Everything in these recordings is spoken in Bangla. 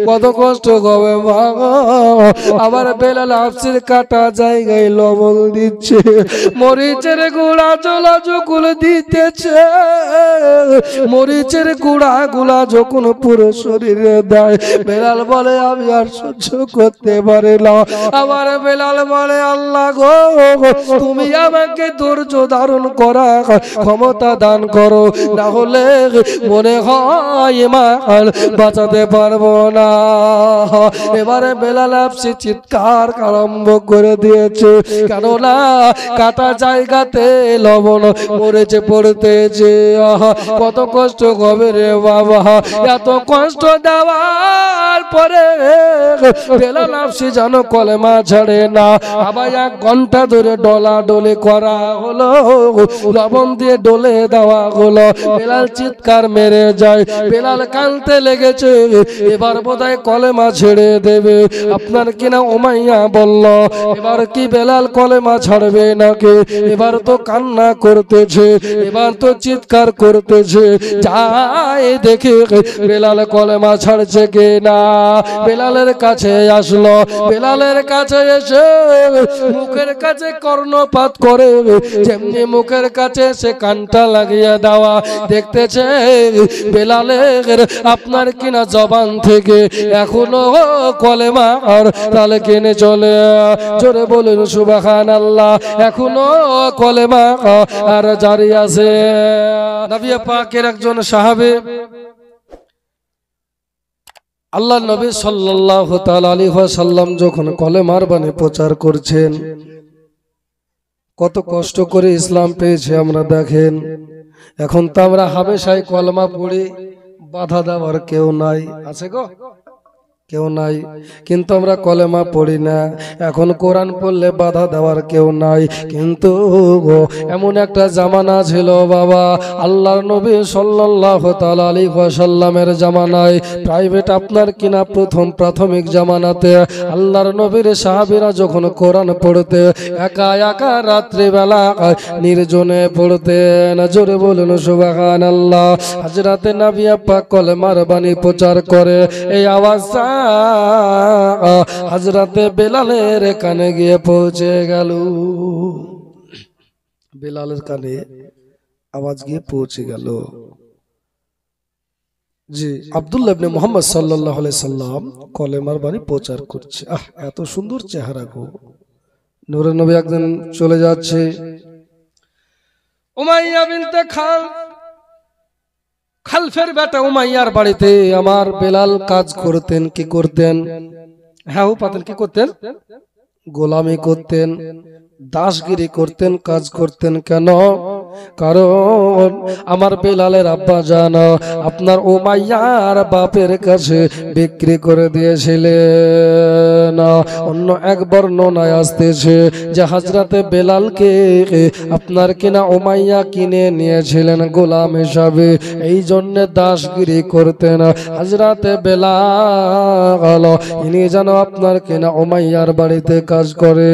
কত কষ্ট হবে মা। আবার বেলাল হাফসির কাটা জায়গায় লবণ দিচ্ছে, মরিচের গুঁড়া জলা যখন দিতেছে, মরিচের গুঁড়া গুলা যখন পুরো শরীরে দেয়, বেলাল বলে আমি আর সহ্য করতে পারি না। আবার বেলাল বলে আল্লাহ গো, তুমি আমাকে ধৈর্য ধারণ করা ক্ষমতা দান করো, না হলে মনে হয় মা বাঁচাতে পারবো না। এবারে বেলাল হাফসি চিৎকার আরম্ভ করে দিয়েছে, কেননা কাটা জায়গাতে লবণ পড়েছে পড়তেছে। কত কষ্ট হবে রে বাবা। এত কষ্ট দেওয়ার পরে বেলাল হাফসি যেন কলেমা ছাড়ে না। আবার 1 ঘন্টা ধরে ডলা ডলে করা হলো, লবণ দিয়ে ডলে দেওয়া হলো। বেলাল চিৎকার মেরে যায়, বেলাল কাঁদতে লেগেছে, এবার বোধহয় কলেমা ছেড়ে দেবে। আপনার কিনা উমাইয়া বলল, এবার কি বেলাল কলেমা ছাড়বে নাকি? এবার তো কান্না করতেছে, এবার তো চিৎকার করতেছে। যাই দেখে বেলাল কলেমা ছাড়ছে কে না। বেলালের কাছে আসলো, বেলালের কাছে এসে মুখের কাছে কর্ণপাত করে, যেমনি মুখের কাছে সে কানটা লাগিয়ে দেওয়া, দেখতেছে বেলালের আপনার কিনা জবান থেকে এখনো কলেমা আর তালে কিনে চলে। জোরে বলুন সুবহানাল্লাহ। এখনো কলেমা আর জারি আছে। নবী পাকের একজন সাহাবী, আল্লাহ নবী সাল্লাল্লাহু তাআলা আলাইহি ওয়াসাল্লাম যখন কলেমার বাণী প্রচার করছেন, কত কষ্ট করে ইসলাম পেয়েছে আমরা দেখেন। এখন তো আমরা হামেশাই কলেমা পড়ি, বাধা দেওয়ার কেউ নাই, আছে গো? কেউ নাই, কিন্তু আমরা কলেমা পড়ি না। এখন কোরআন পড়লে বাধা দেওয়ার কেউ নাই। কিন্তু এমন একটা জামানা ছিল বাবা, আল্লাহর নবী সাল্লাল্লাহু তাআলা আলাইহি ওয়াসাল্লামের জামানায়, প্রাইভেট আপনার কিনা প্রথম প্রাথমিক জামানাতে আল্লাহর নবীর সাহাবীরা যখন কোরআন পড়তে একা একা রাত্রিবেলা নির্জনে পড়তেন। জোরে বলুন সুবহানাল্লাহ। হযরতে নবী পাক কলেমার বাণী প্রচার করে, এই আওয়াজটা হযরতে বেলালের কানে গিয়ে পৌঁছে গেল। বেলালের কানে আওয়াজ গিয়ে পৌঁছে গেল। জি, আব্দুল্লাহ ইবনে মুহাম্মদ সাল্লাল্লাহু আলাইহি সাল্লাম কলেমার বাণী প্রচার করছে। এত সুন্দর চেহারা গো। নূরের নবী একদিন চলে যাচ্ছে উমাইয়া বিনতে খালফের বেটা উমাইয়ার বাড়িতে। আমার বেলাল কাজ করতেন, কি করতেন? হ্যাঁ পাতেন, কি করতেন? গোলামি করতেন, দাসগিরি করতেন, কাজ করতেন। কেন? কারণ আমার বেলালের আব্বা জান আপনার উমাইয়ার বাপের কাছে বিক্রি করে দিয়েছিলেন। অন্য এক বর্ণনায় আসতেছে যে হযরতে বেলালকে আপনার কিনা উমাইয়া কিনে নিয়েছিলেন গোলাম হিসাবে, এই জন্য দাসগিরি করতেন। হযরতে বেলাল ইনি যেন আপনার কিনা উমাইয়ার বাড়িতে কাজ করে,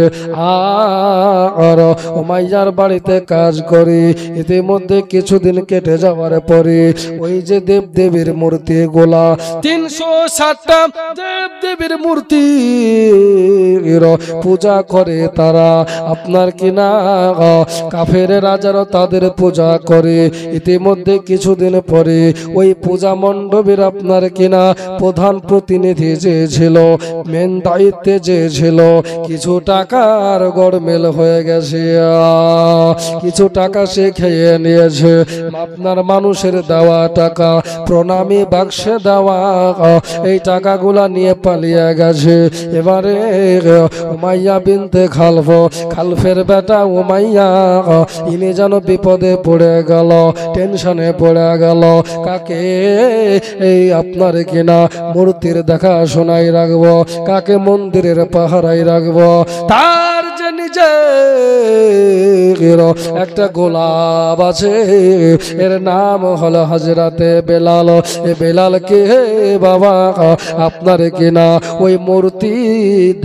আর উমাইয়ার বাড়িতে কাজ করে। ইতিমধ্যে কিছুদিন কেটে যাওয়ার পরে ওই যে দেব দেবীর মূর্তি গোলা 360টা দেব দেবীর মূর্তি পূজা করে তারা, আপনার কিনা কাফের রাজারা তাদের পূজা করে। ইতিমধ্যে কিছুদিন পরে ওই পূজা মণ্ডপের আপনার কিনা প্রধান প্রতিনিধি যে ছিল, মেন দায়িত্বে যে ছিল, কিছু টাকার গড়মেল হয়ে গেছে, কিছু টাকা সে খেয়ে নিয়েছে। আপনার মানুষের দেওয়া টাকা, প্রণামী বাক্সে দেওয়া এই টাকাগুলা নিয়ে পালিয়ে গেছে। এবারে উমাইয়া বিনতে খালফের বেটা উমাইয়া ইনি যেন বিপদে পড়ে গেল, টেনশনে পড়ে গেল। কাকে এই আপনার কিনা মূর্তির দেখাশোনায় রাখবো, কাকে মন্দিরের পাহারায় রাখবো? তার যে নিজে একটা গোলাপ আছে, এর নাম হলো হযরতে বেলাল। এ বেলালকে বাবা আপনার কিনা ওই মূর্তি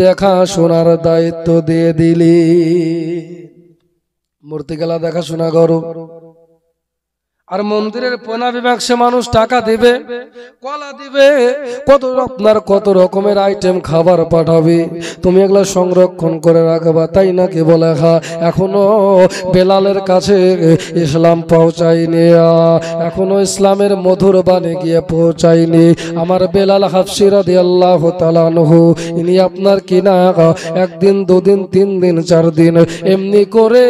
দেখাশোনার দায়িত্ব দিয়ে দিলি। মূর্তি গেলা দেখাশোনা করো। আর মন্দিরের পয়না বিভাগ সে মানুষ টাকা দিবে, কলা দিবে, কত রকমের আইটেম খাবার পাঠাবে, তুমি এগুলা সংরক্ষণ করে রাখবা, তাই নাকি বলে খা। এখনো বেলালের কাছে ইসলাম পৌঁছায়নি, এখনো ইসলামের মধুর বাণী গিয়ে পৌঁছায়নি। আমার বেলাল হাফসি রাদিয়াল্লাহু তাআলা আনহু, ইনি আপনার কিনা একদিন, দুদিন, 3 দিন, 4 দিন এমনি করে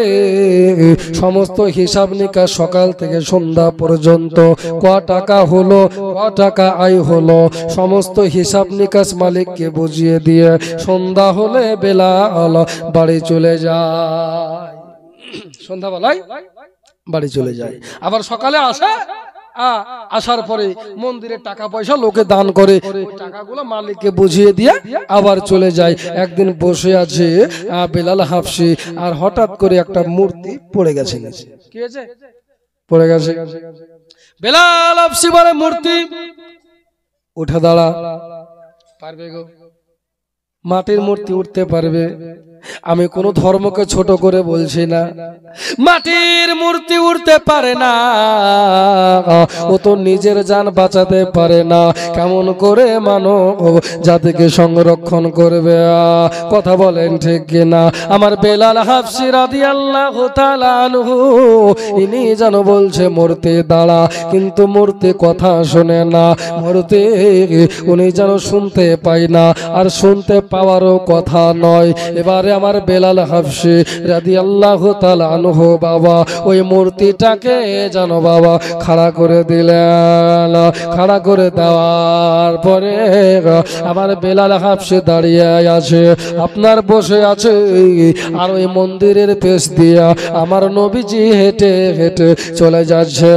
সমস্ত হিসাব নিকাশ সকাল থেকে সন্ধ্যা পর্যন্ত ক টাকা হলো, ক টাকা আয় হলো, সমস্ত হিসাব নিকাশ মালিককে বুঝিয়ে দিয়ে সন্ধ্যা হলে বেলাল বাড়ি চলে যায়। সন্ধ্যাবেলায় বাড়ি চলে যায়, আবার সকালে আসে, আসার পরে মন্দিরে টাকা পয়সা লোকে দান করে, ওই টাকাগুলো মালিককে বুঝিয়ে দিয়ে আবার চলে যায়। একদিন বসে আছে বেলাল হাফসি, আর হঠাৎ করে একটা মূর্তি পড়ে গেছে। কি হয়েছে? পড়ে গেছে। বেলাল হাফসি বলে, মূর্তি উঠে দাঁড়া। পারবে গো? মাটির মূর্তি উঠতে পারবে? আমি কোন ধর্মকে ছোট করে বলছি না, মাটির মূর্তি উঠতে পারে না, ও তো নিজের জান বাঁচাতে পারে না, কেমন করে মানব জাতিকে সংরক্ষণ করবে? কথা বলেন ঠিক কিনা? আমার বেলাল হাফসি রাদিয়াল্লাহু তাআলা আনহু, ইনি যেন বলছে মূর্তি দাঁড়া, কিন্তু মূর্তি কথা শোনে না, মূর্তি উনি যেন শুনতে পায় না, আর শুনতে পাওয়ারও কথা নয়। এবারে আমার বেলাল হাফসি রাদিয়াল্লাহু তাআলা আনহু বাবা ওই মূর্তিটাকে জানো বাবা খাড়া করে দিলেন। খাড়া করে দেওয়ার পরে আমার বেলাল হাফসি দাঁড়িয়ে আছে, আপনার বসে আছে, আর ওই মন্দিরের পেছ দিয়া আমার নবীজি হেঁটে হেঁটে চলে যাচ্ছে,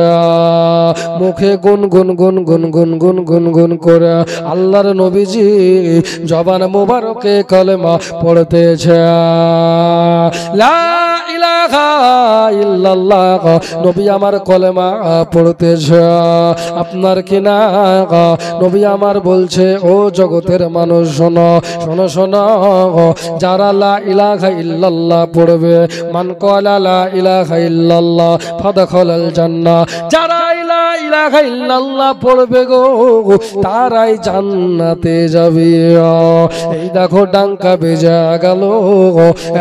মুখে গুনগুন গুনগুন গুনগুন গুনগুন করে আল্লাহর নবীজি জবান মোবারকে কালেমা পড়তেছে, লা ইলাহা ইল্লাল্লাহ। নবী আমার কলেমা পড়তেছে, আপনার কিনা নবী আমার বলছে, ও জগতের মানুষ শোনো শোনো শোনো, যারা লা ইলাহা ইল্লাল্লাহ পড়বে, মান ক্বালা লা ইলাহা ইল্লাল্লাহ ফাদখালাল জান্নাহ, যারা লা ইলাহা ইল্লাল্লাহ পড়বে গো তারাই জান্নাতে যাবে। এই দেখো ডাঙ্কা বেজে গেল,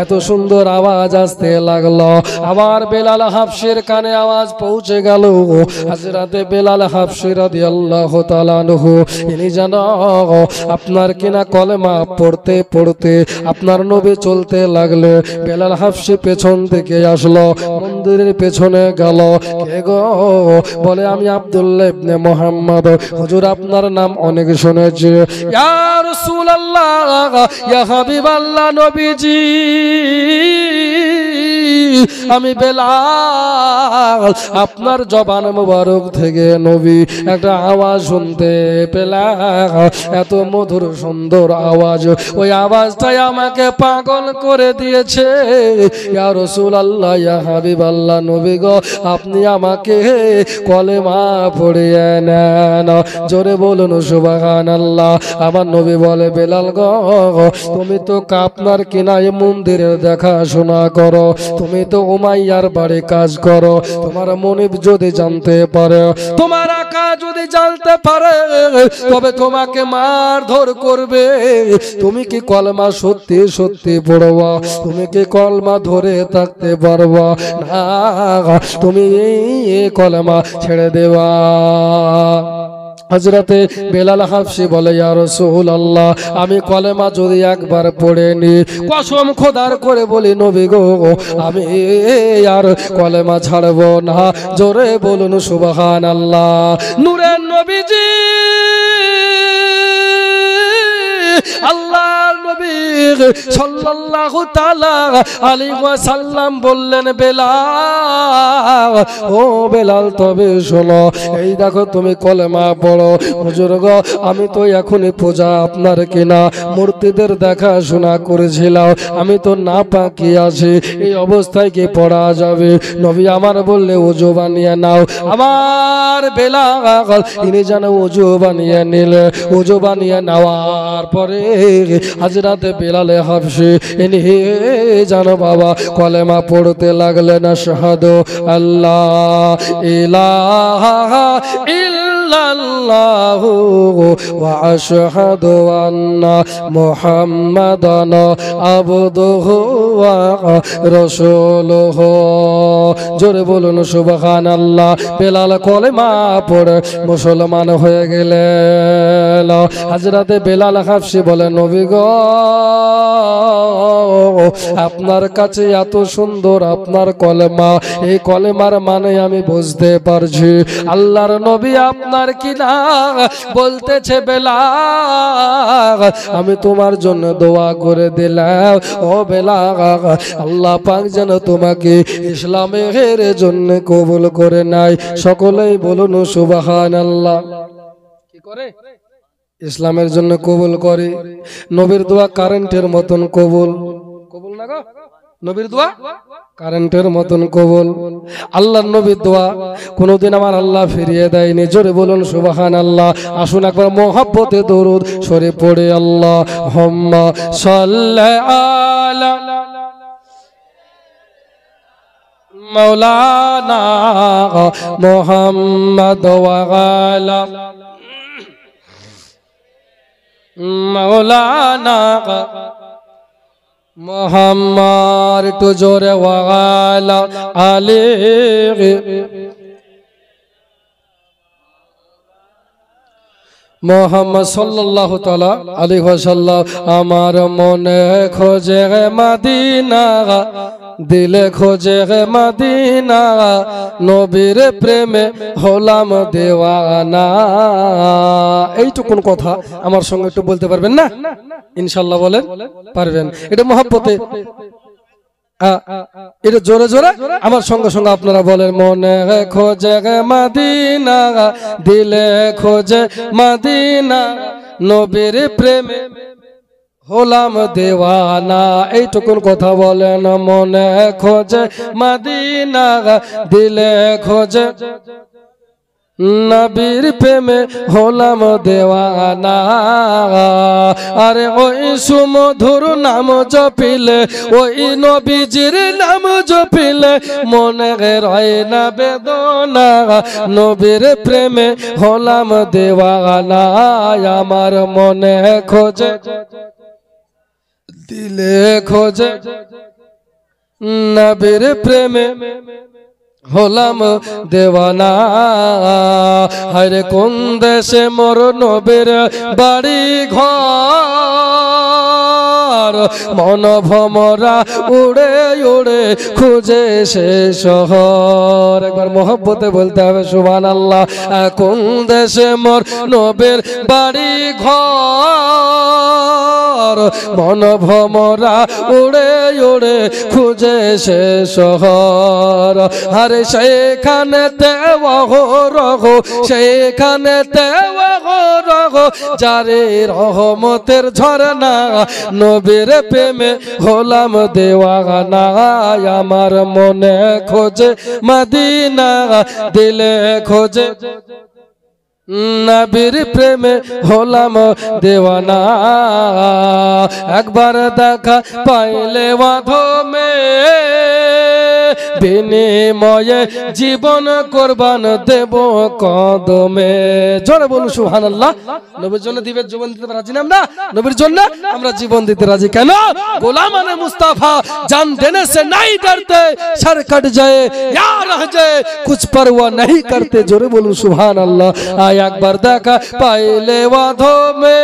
এত সুন্দর আওয়াজ আসতে লাগলো, আমার বেলাল হাফসির কানে আওয়াজ পৌঁছে গেল। হযরতে বেলাল হাফসি রাদিয়াল্লাহু তাআলা আনহু, ইনি জানো আপনার কিনা কলেমা পড়তে পড়তে আপনার নবী চলতে লাগলে, বেলাল হাফসি পেছন থেকে আসলো, মন্দিরের পেছনে গেল। কে গো? বলে আমি আব্দুল্লাহ ইবনে মুহাম্মদ, হুজুর আপনার নাম অনেক শুনেছি। ইয়া রাসূলুল্লাহ, ইয়া হাবিবাল্লাহ, নবীজি আমি বেলাল, আপনার জবান মোবারক থেকে নবী একটা আওয়াজ শুনতে পেলাম, এত মধুর সুন্দর আওয়াজ, ওই আওয়াজটাই আমাকে পাগল করে দিয়েছে। ইয়া রাসূলুল্লাহ, ইয়া হাবিবাল্লাহ, নবী গো আপনি আমাকে কলেমা পড়িয়ে নেন। জোরে বলুন সুবহানাল্লাহ। আমার নবী বলে, বেলাল গো তুমি তো আপনার কিনায় মন্দিরের দেখাশোনা করো, তুমি তো উমাইয়ার বাড়ি কাজ করো, তোমার মনিব যদি জানতে পারে, তোমার আকা যদি জানতে পারে, তবে তোমাকে মারধর করবে। তুমি কি কলমা সত্যি সত্যি পড়বা? তুমি কি কলমা ধরে থাকতে পারবা না? তুমি এই কলমা ছেড়ে দেবা। হযরতে বেলাল হাফসি বলে, ইয়া রাসূলুল্লাহ আমি কলেমা যদি একবার পড়ে নি, কসম খোদার করে বলি নবী গো আমি আর কলেমা ছাড়বো না। জোরে বলুন সুবহানাল্লাহ। নূরের নবীজি আল্লাহর নবী সাল্লাল্লাহু তাআলা আলাইহি ওয়াসাল্লাম বললেন, বেলাল ও বেলাল তবে শোনো, এই দেখো তুমি কলেমা পড়ো। হুজুর গো আমি তো এখনই পূজা আপনার কিনা মূর্তিদের দেখাশোনা করেছিলাম, আমি তো না পাকি আছি, এই অবস্থায় কি পড়া যাবে? নবী আমার বললে ওযু বানিয়ে নাও। আমার বেলাল ইনি যেন ওযু বানিয়ে নিলে, ওযু বানিয়ে নেওয়ার পরে হযরতে বেলাল বেলাল হাবশি ইনি জানো বাবা কলেমা পড়তে লাগলেন আশহাদু আল্লাহ ইলাহা ইল্লাল্লাহু ওয়া আশহাদু আন্না মুহাম্মাদান আবদুহু ওয়া রাসূলুহু। জোরে বলুন সুবহানাল্লাহ। বেলাল কলেমা পড়ে মুসলমান হয়ে গেলেন। হযরতে বেলাল হাবশি বলে নবী গো আপনার কাছে এত সুন্দর আপনার কলেমা, এই কলেমার মানে আমি বুঝতে পারছি আল্লাহর নবী আপনার কিনা বলতেছে বেলাল আমি তোমার জন্য দোয়া করে দিলাম ও বেলাল আল্লাহ পাক যেন তোমাকে ইসলামের জন্য কবুল করে নাই। সকলেই বলুন সুবহানাল্লাহ। কি করে? ইসলামের জন্য কবুল করে। নবীর দোয়া কারেন্টের মতন কবুল, কবুল না গো? নবীর দোয়া কারেন্টের মতন কবুল। আল্লাহর নবীর দোয়া কোনোদিন আমার আল্লাহ ফিরিয়ে দেয়নি। জোরে বলুন সুবহানাল্লাহ। আসুন একবার মোহাব্বতে দরুদ শরীফ পড়ে আল্লাহুম্মা সাল্লি আলা মাওলানা মুহাম্মদ ওয়া আলা মাওলানা মুহাম্মদ একটু জোরে ওয়া আলা আলি মোহাম্মদ সাল্লাল্লাহু তাআলা আলাইহি ওয়াসাল্লাম। আমার মনে খোঁজে মদিনা, দিলে খোঁজে মদিনা, নবীর প্রেমে হলাম দেওয়ানা। এইটুকুন কথা আমার সঙ্গে একটু বলতে পারবেন না? ইনশাআল্লাহ বলেন পারবেন। এটা মহব্বতে, এটা জোরে জোরে আমার সঙ্গে সঙ্গে আপনারা বলেন মনে খোঁজে মদিনা, দিলে খোঁজে মদিনা, নবীর প্রেমে হলাম দেওয়ানা। এইটুকুন কথা বলেন মনে খোঁজে মদিনা, দিলে খোঁজে নবীর প্রেমে হলাম দেওয়ানা। আরে ওই সুমধুর নাম জপিলে, ওই নবীজির নাম জপিলে মনে রয় না বেদনা, নবীর প্রেমে হলাম দেওয়ানা। আমার মনে খোঁজে, দিলে খোঁজে, নবীর প্রেমে হলাম দেওয়ানা। হরে কোন দেশে মোর নবীর বাড়ি ঘর, মন ভমরা উড়ে উড়ে খুঁজে সে শহর। একবার মহব্বতে বলতে হবে সুবহানাল্লাহ। কোন দেশে মোর নবীর বাড়ি ঘর, মন ভমরা উড়ে উড়ে খুঁজে সে শহর। আরে সেখানেতে ওহরহ, সেখানেতে ওহরহ, যারে রহমতের ঝরনা, নবীর প্রেমে হলাম দেওয়ানা। আমার মনে খোঁজে মদিনা, দিলে খোঁজে নবীর প্রেমে হলাম দেওয়ানা। একবার দেখা পাইলে মাধমে, বিনিময়ে জীবন কোরবান দেব কদমে। জোরে বলুন সুবহানাল্লাহ। নবীর জন্য দিবে জীবন দিতে রাজি না আমরা? নবীর জন্য আমরা জীবন দিতে রাজি। কেন? গোলামানে মুস্তাফা জান দেনে সে नहीं डरते, सर कट जाए या रह जाए कुछ परवाह नहीं करते। জোরে বলুন সুবহানাল্লাহ। একবার দেখা পাইলে ওয়াধমে,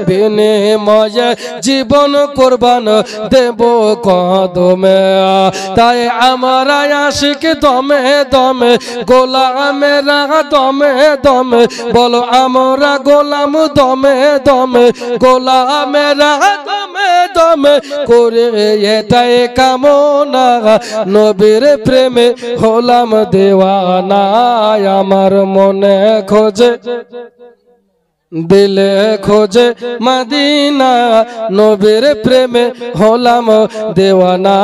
বিনিময়ে জীবন কোরবান দেব কদমে। তাই আমরা আশিক দমে দমে, গোলামেরা দমে দমে, বলো আমরা গোলাম দমে দমে, গোলামেরা দমে দমে করে এটাই কামনা, নবীর প্রেমে হলাম দেওয়ানা। আমার মনে খোঁজে, দিলে খোঁজে মদিনা নবীর প্রেমে হলাম দেওয়ানা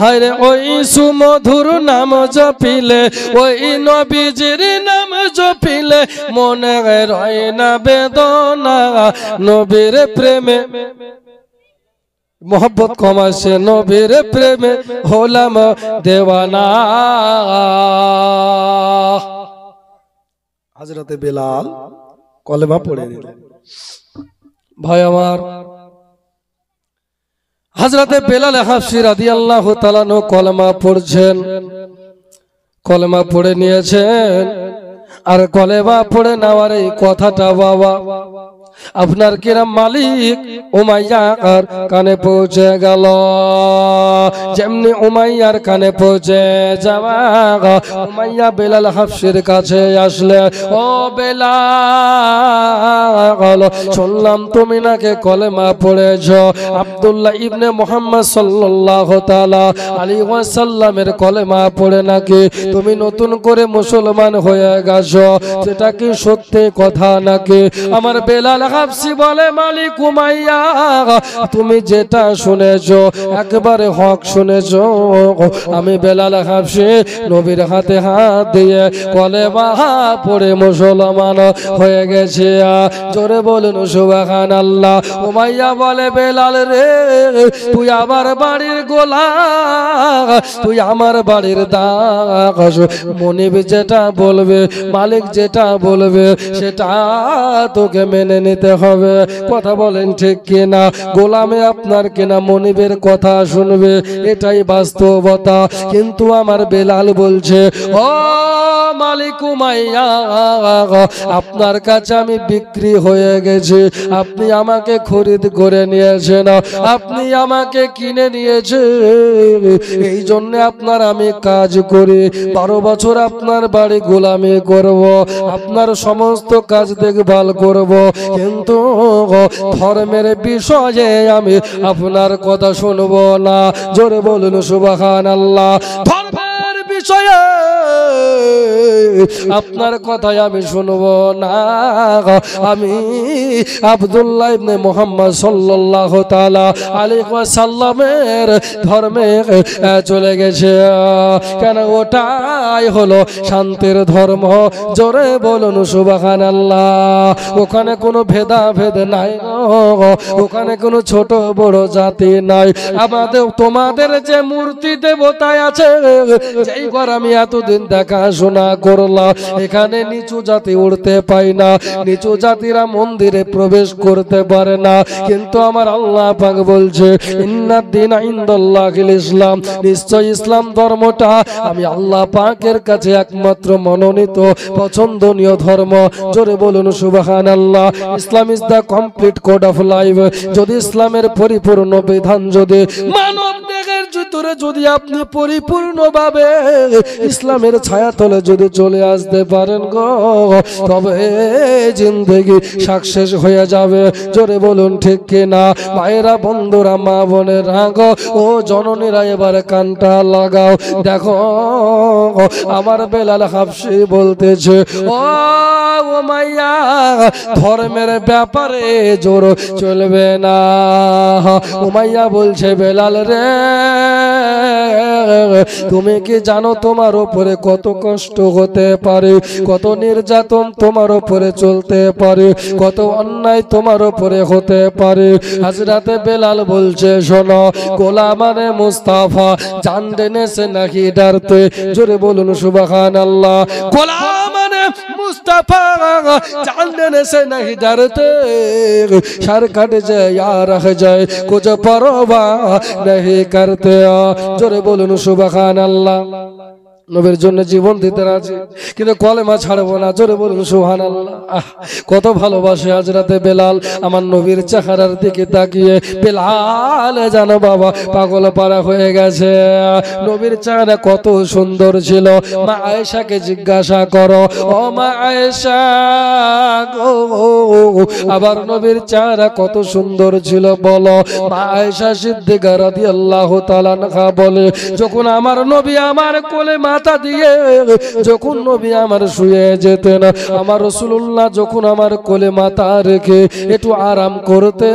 হায়রে ওই সুমধুর নাম জপিলে ওই নবীজির নাম জপিলে মনে রয় না বেদনা নবীর প্রেমে मोहब्बत कमा से नबीर प्रेम होलाम देवाना हजरत बिलाल कलेमा पढ़े दिलेन भाई आमार हजरत बिलाल हाबशी रादियाल्लाहु ताआला अन्हु कलेमा पढ़ছেন कलेमा पढ़े নিয়েছেন আর কলেমা পড়ে নেওয়ার এই কথাটা বাবা আপনার কিরাম মালিক উমাইয়ার কানে পৌঁছে গেল যেমনি উমাইয়ার কানে পৌঁছে যাওয়া উমাইয়া বেলাল হাবশির কাছে আসলে ও বেলাল শুনলাম তুমি নাকি কলেমা পড়েছো আব্দুল্লাহ ইবনে মুহাম্মদ সাল্লাল্লাহু তাআলা আলাইহি ওয়াসাল্লামের কলেমা পড়ে নাকি তুমি নতুন করে মুসলমান হয়ে গেছো সেটা কি সত্যি কথা নাকি আমার বেলাল হাবশি বলে মালিক উমাইয়া তুমি যেটা শুনেছো একবারে হক শুনেছো আমি বেলাল হাবশি নবীর হাতে হাত দিয়ে কলেমা পড়ে মুসলমান হয়ে গেছে জোরে বলুন সুবহানাল্লাহ উমাইয়া বলে বেলাল রে তুই আমার বাড়ির গোলাম তুই আমার বাড়ির দাস মনিব যেটা বলবে মালিক যেটা বলবে সেটা তোকে মেনে নিতে হবে কথা বলেন ঠিক কিনা গোলামে আপনার কিনা মনিবের কথা শুনবে এটাই বাস্তবতা কিন্তু আমার বেলাল বলছে ও মালিক উমাইয়া আপনার কাছে আমি বিক্রি হয়ে গেছি আপনি আমাকে খরিদ করে নিয়েছেন আপনি আমাকে কিনে নিয়েছেন এই জন্য আপনার আমি কাজ করি 12 বছর আপনার বাড়ি গোলামি করব আপনার সমস্ত কাজ দেখভাল করব কিন্তু ধর্মের বিষয়ে আমি আপনার কথা শুনব না জোরে বলুন সুবহানাল্লাহ ধর্মের বিষয়ে আপনার কথাই আমি শুনব না আমি আব্দুল্লাহ ইবনে মুহাম্মদ সাল্লাল্লাহু তাআলা আলাইহি ওয়াসাল্লামের ধর্মে চলে গেছে কেন ওটাই হলো শান্তির ধর্ম জোরে বলুন সুবহানাল্লাহ ওখানে কোনো ভেদাভেদ নাই ওখানে কোনো ছোট বড় জাতি নাই আমাদের তোমাদের যে মূর্তি দেবতায় আছে যেই ঘর আমি এতদিন দেখাশোনা করলাম এখানে নিচু জাতি উঠতে পায় না নিচু জাতিরা মন্দিরে প্রবেশ করতে পারে না কিন্তু আমার আল্লাহ পাক বলছে ইন্নাদ দীনা ইনদাল্লাহিল ইসলাম নিশ্চয় ইসলাম ধর্মটা আমি আল্লাহ পাকের কাছে একমাত্র মনোনীত পছন্দনীয় ধর্ম জোরে বলুন সুবহানাল্লাহ Islam is the complete code of life যদি ইসলামের পরিপূর্ণ বিধান যদি মানব দেহের ভিতরে যদি আপনি পরিপূর্ণভাবে ইসলামের ছায়াতলে যদি চলে আসতে পারেন গো তবে জিন্দেগি সাকসেস হয়ে যাবে জোরে বলুন ঠিক কিনা মায়েরা বন্ধুরা মা বোনেরা গো ও জননীরা এবার কানটা লাগাও দেখো আমার বেলাল হাবশি বলতেছে ও উমাইয়া ধর্মের ব্যাপারে জোর চলবে না উমাইয়া বলছে বেলাল রে তুমি কি জানো তোমার উপরে কত কষ্ট হতে পারে কত নির্যাতন তোমার উপরে চলতে পারে কত অন্যায় তোমার উপরে হতে পারে হযরতে বেলাল বলছে শোনো গোলামানে মুস্তাফা জান দেনে সে নাহি ডরতে জোরে বলুন সুবহানাল্লাহ গোলামানে मुस्तफा जान देने से नहीं डरते सर कट जाए या रह जाए कुछ परवाह नहीं करते जोरे बोलूं सुबहान अल्लाह নবীর জন্য জীবন দিতে রাজি কিন্তু কলেমা ছাড়বো না জোরে বলুন সুবহানাল্লাহ কত ভালোবাসে হযরতে বেলাল আমার নবীর চেহারার দিকে তাকিয়ে বেলাল জানো বাবা পাগল পারা হয়ে গেছে নবীর চেহারা কত সুন্দর ছিল মা আয়েশাকে জিজ্ঞাসা করো ও মা আয়েশা গো আবার নবীর চেহারা কত সুন্দর ছিল বলো। মা আয়েশা সিদ্দিকা রাদিয়াল্লাহু তাআলা আনহা বলে, যখন আমার নবী আমার কোলে মাথা দিয়ে যখন নবী আমার শুয়ে যেতেন, আমার রাসূলুল্লাহ যখন আমার কোলে মাথা রেখে একটু আরাম করতে,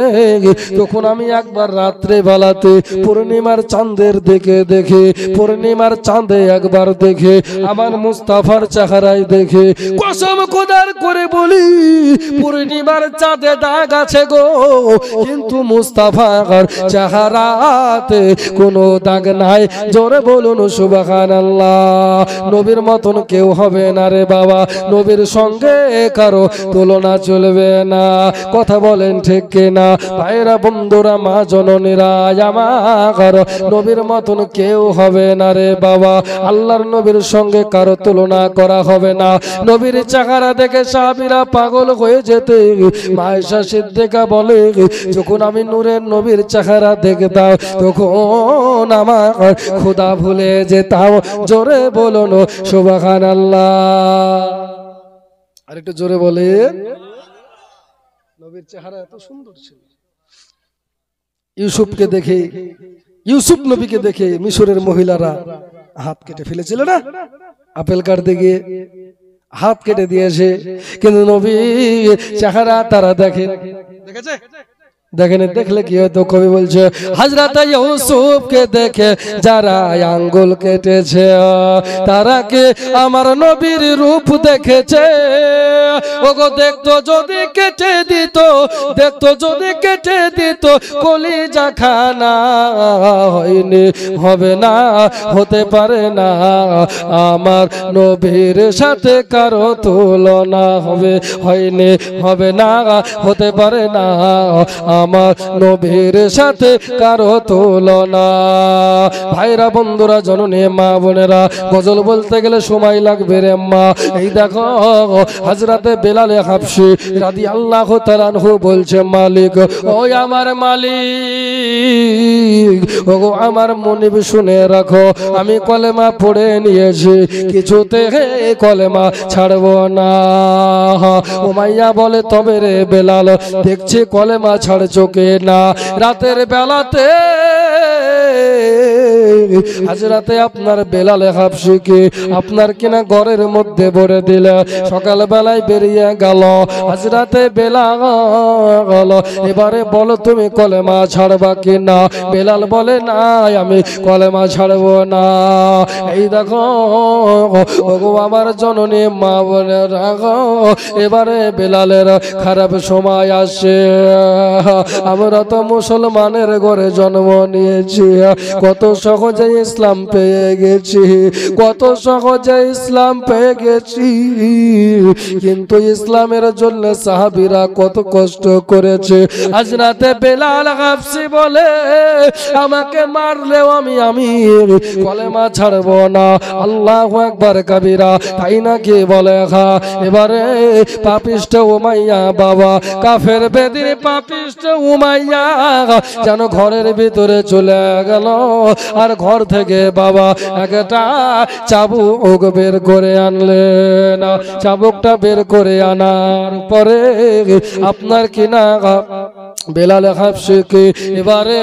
তখন আমি একবার রাত্রে বেলাতে পূর্ণিমার চাঁদের দেখে পূর্ণিমার চাঁদে একবার দেখে আমার মুস্তাফার চেহারায় দেখে কসম খোদার করে বলি, পূর্ণিমার চাঁদে দাগ আছে গো, কিন্তু মুস্তাফার চেহারাতে কোনো দাগ নাই। জোরে বলুন সুবহানাল্লাহ। নবীর মতন কেউ হবে না রে বাবা, নবীর সঙ্গে কারো তুলনা চলবে না। কথা বলেন ঠিক কিনা ভাইরা বন্ধুরা, মা জননীরা আমার, নবীর মতন কেউ হবে না রে বাবা। আল্লাহর নবীর সঙ্গে কারো তুলনা করা হবে না। নবীর চেহারা দেখে সাহাবীরা পাগল হয়ে যেতে। মা আয়েশা সিদ্দিকা বলে, যখন আমি নূরের নবীর চেহারা দেখতাম তখন আমার খোদা ভুলে যেতাম। জোরে বলুন সুবহানাল্লাহ। আর একটু জোরে বলেন। নবীর চেহারা এত সুন্দর ছিল। ইউসুফকে দেখে, ইউসুফ নবীকে দেখে মিশরের মহিলারা হাত কেটে ফেলেছিল না, আপেল কাটতে গিয়ে হাত কেটে দিয়েছে, কিন্তু নবী চেহারা তারা দেখে দেখেছে দেখেন। দেখলে কি হতো? কবি বলছে, হযরত ইউসুফকে দেখে যারা আঙ্গুল কেটেছে তারা কে আমার নবীর রূপ দেখেছে। ওগো দেখতো যদি কেটে দিত, দেখতো যদি কেটে দিত কলিজা খানা, হয়নি হবে না, হতে পারে না আমার নবীর সাথে কারো তুলনা, হবে হয়নি হবে না, হতে পারে না আমার নবীর সাথে কারো তুলনা। ভাইরা বন্ধুরা, জননী মা বোনেরা, গজল বলতে গেলে সময় লাগবে রে মা। এই দেখো হযরতে বেলাল হাবশী রাদিয়াল্লাহু তাআলা আনহু বলছে, মালিক ও আমার মালিক, ওগো আমার মুনিব শুনে রাখো, আমি কলেমা পড়ে নিয়েছি, কিছুতে কলেমা ছাড়বো না। উমাইয়া বলে, তবে রে বেলাল দেখছি কলেমা ছাড় চোখে না। রাতের বেলাতে হযরতে আপনার বেলাল হাবশীকে আপনার কিনা ঘরের মধ্যে ভরে দিলে, সকাল বেলায় বেরিয়ে গেল হযরতে বেলাল। এবারে বলো তুমি কলেমা ছাড়বা কিনা? বেলাল বলে, না আমি কলেমা ছাড়বো না। এই দেখো ওগো আমার জননী মা বোনেরা, এবারে বেলালের খারাপ সময় আসে। আমরা তো মুসলমানের ঘরে জন্ম নিয়েছি, কত সহজে ইসলাম পেয়ে গেছি, কত সহজে ইসলাম পেয়ে গেছি, কিন্তু ইসলামের জন্য সাহাবীরা কত কষ্ট করেছে। হযরতে বেলাল হাবশী বলে, আমাকে মারলেও আমি কলেমা ছাড়বো না। আল্লাহু আকবার কাবীরা, তাই নাকি বলে? এবারে পাপিষ্ঠ উমাইয়া বাবা, কাফের বেদির পাপিষ্ঠ উমাইয়া যেন ঘরের ভিতরে চলে গেল, আর ঘর থেকে বাবা একটা চাবুক বের করে আনলেন। চাবুকটা বের করে আনার পরে আপনার কিনা বেলাল হাবশীকে এবারে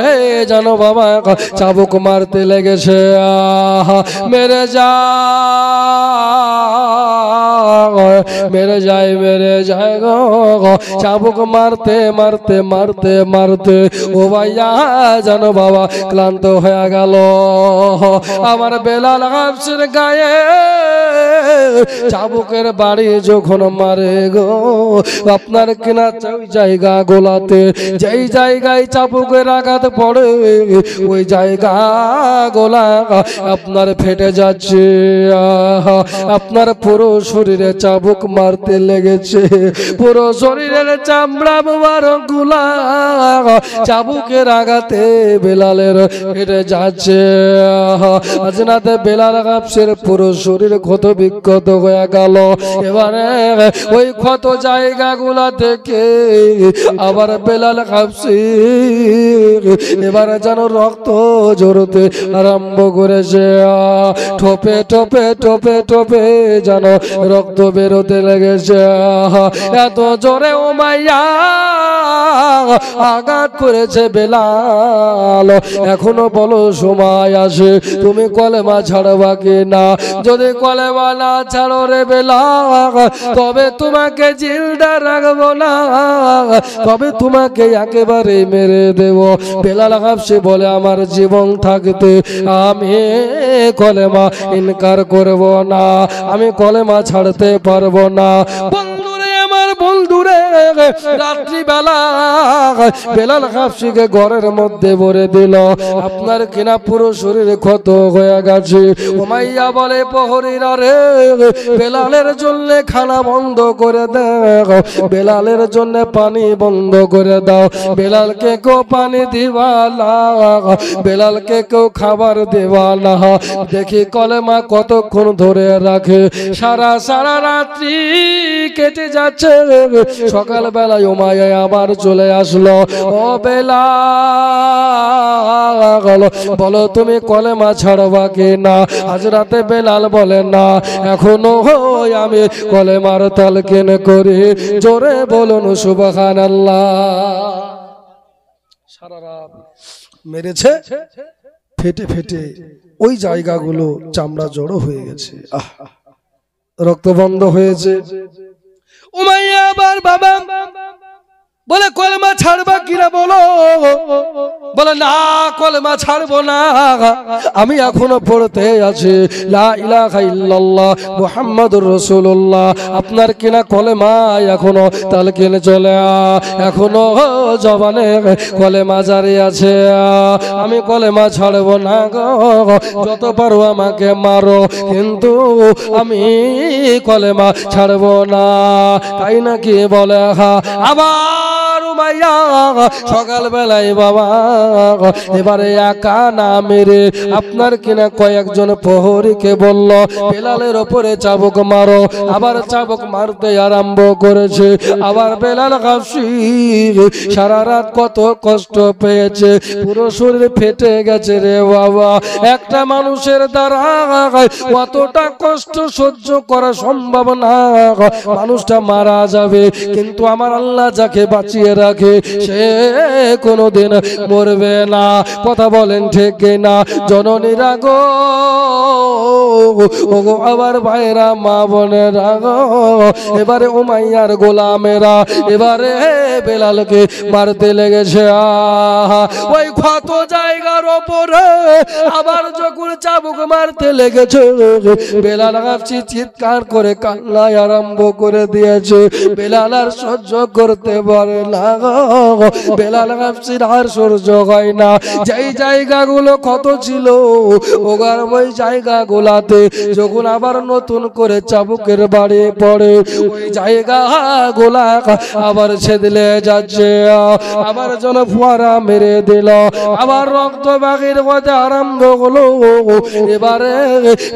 জানো বাবা চাবুক মারতে লেগেছে। মেরে যায় গো, চাবুক মারতে মারতে মারতে মারতে ও ভাইয়া জানো বাবা ক্লান্ত হয়ে গেল। আমার বেলাল হাবশীর গায়ে চাবুকের বাড়ি যখন মারে গো, আপনার কিনা জায়গা গোলাতে, যেই জায়গায় চাবুকের আঘাত পড়ে ওই জায়গা গোলা আপনার ফেটে যাচ্ছে। আপনার পুরো শরীরে চাবুক মারতে লেগেছে, পুরো শরীরের চামড়া মোবারক গুলা চাবুকের আঘাতে বেলালের ফেটে যাচ্ছে। হযরতে বেলাল হাবশীর পুরো শরীর ক্ষত বিক্ষত হয়ে গেল। এবারে ওই ক্ষত জায়গাগুলা থেকে আবার বেলাল হাবশী এবারে যেন রক্ত ঝরতে আরম্ভ করেছে। ঠোপে ঠোপে ঠোপে ঠোপে যেন রক্ত বের হতে লেগেছে। এত জোরে উমাইয়া আঘাত করেছে বেলাল। এখনো বলো সময় আছে, তুমি কলেমা ছাড়বা কি না? যদি কলেমা না ছাড়ো রে বেলাল, তবে তোমাকে জিন্দা রাখবো না, তবে তোমাকে একেবারে মেরে দেব। বেলাল হাবশি বলে আমার জীবন থাকতে আমি কলেমা ইনকার করব না, আমি কলেমা ছাড়তে পারবো না। বন্ধুরে আমার বন্ধুরে, রাত্রি বেলা বেলাল হাবশিকে ঘরের মধ্যে ভরে দিল। আপনার কিনা পুরো শরীরে ক্ষত হয়ে গেছে। উমাইয়া বলে প্রহরীরা রে, বেলালের জন্য খানা বন্ধ করে দাও, বেলালের জন্য পানি বন্ধ করে দাও, বেলালকে কেউ পানি দিবা না, বেলালকে কেউ খাবার দেবা না। দেখি কলেমা কতক্ষণ ধরে রাখে। সারা রাত্রি কেটে যাচ্ছে। সকাল বেলায় উমাইয়া আবার চলে আসলো। ও বেলাল, বলো তুমি কলেমা ছাড়বা কি না? আজ রাতে বেলাল বলে না, এখনো আমি কলেমার তালকিন করি। জোরে বলুন সুবহানাল্লাহ। সারা রাত মেরেছে, ফেটে ফেটে ওই জায়গাগুলো চামড়া জড়ো হয়ে গেছে, রক্ত বন্ধ হয়েছে। উমাইয়া আবার বাবা বলে কলেমা ছাড়বা কিনা বলো? বলে না, কলেমা ছাড়বো না, আমি এখনো পড়তে আছি লা ইলাহা ইল্লাল্লাহ মুহাম্মাদুর রাসূলুল্লাহ। আপনার কিনা কলেমা এখনো তালকিন চলে, এখনো জবানে কলেমা জারি আছে। আমি কলেমা ছাড়বো না গো, যত পারো আমাকে মারো, কিন্তু আমি কলেমা ছাড়বো না। তাই নাকি বলে? আবার উমাইয়া সকাল বেলায় বাবা এবারে একা না মেরে আপনার কিনা কয়েকজন প্রহরীকে বলল বেলালের ওপরে চাবুক মারো। আবার চাবুক মারতে আরম্ভ করেছে। আবার বেলাল হাবশি সারা রাত কত কষ্ট পেয়েছে, পুরো শরীর ফেটে গেছে রে বাবা। একটা মানুষের দ্বারা কতটা কষ্ট সহ্য করা সম্ভব না, মানুষটা মারা যাবে, কিন্তু আমার আল্লাহ যাকে বাঁচিয়ে রাখে সে কোনোদিন মরবে না। কথা বলেন ঠিক না জননীরা গো? ওগো আবার ভাইরা মা বোনেরা গো, এবারে উমাইয়ার গোলামেরা এবারে বেলালকে মারতে লেগেছে। ওই ক্ষত জায়গার ওপরে আবার যখন চাবুক মারতে লেগেছে, বেলাল হাবশি চিৎকার করে কান্নায় আরম্ভ করে দিয়েছে। বেলাল আর সহ্য করতে পারে না, বেলাল হাবশির আর সহ্য হয় না। যেই জায়গাগুলো ক্ষত ছিল ওগার ওই জায়গাগুলাতে যখন আবার নতুন করে চাবুকের বাড়ি পড়ে, ওই জায়গাগুলা আবার ছেদলে যাচ্ছে। আবার যেন ফোয়ারা মেরে দিল, আবার রক্ত বাগির হতে আরম্ভ হলো। এবারে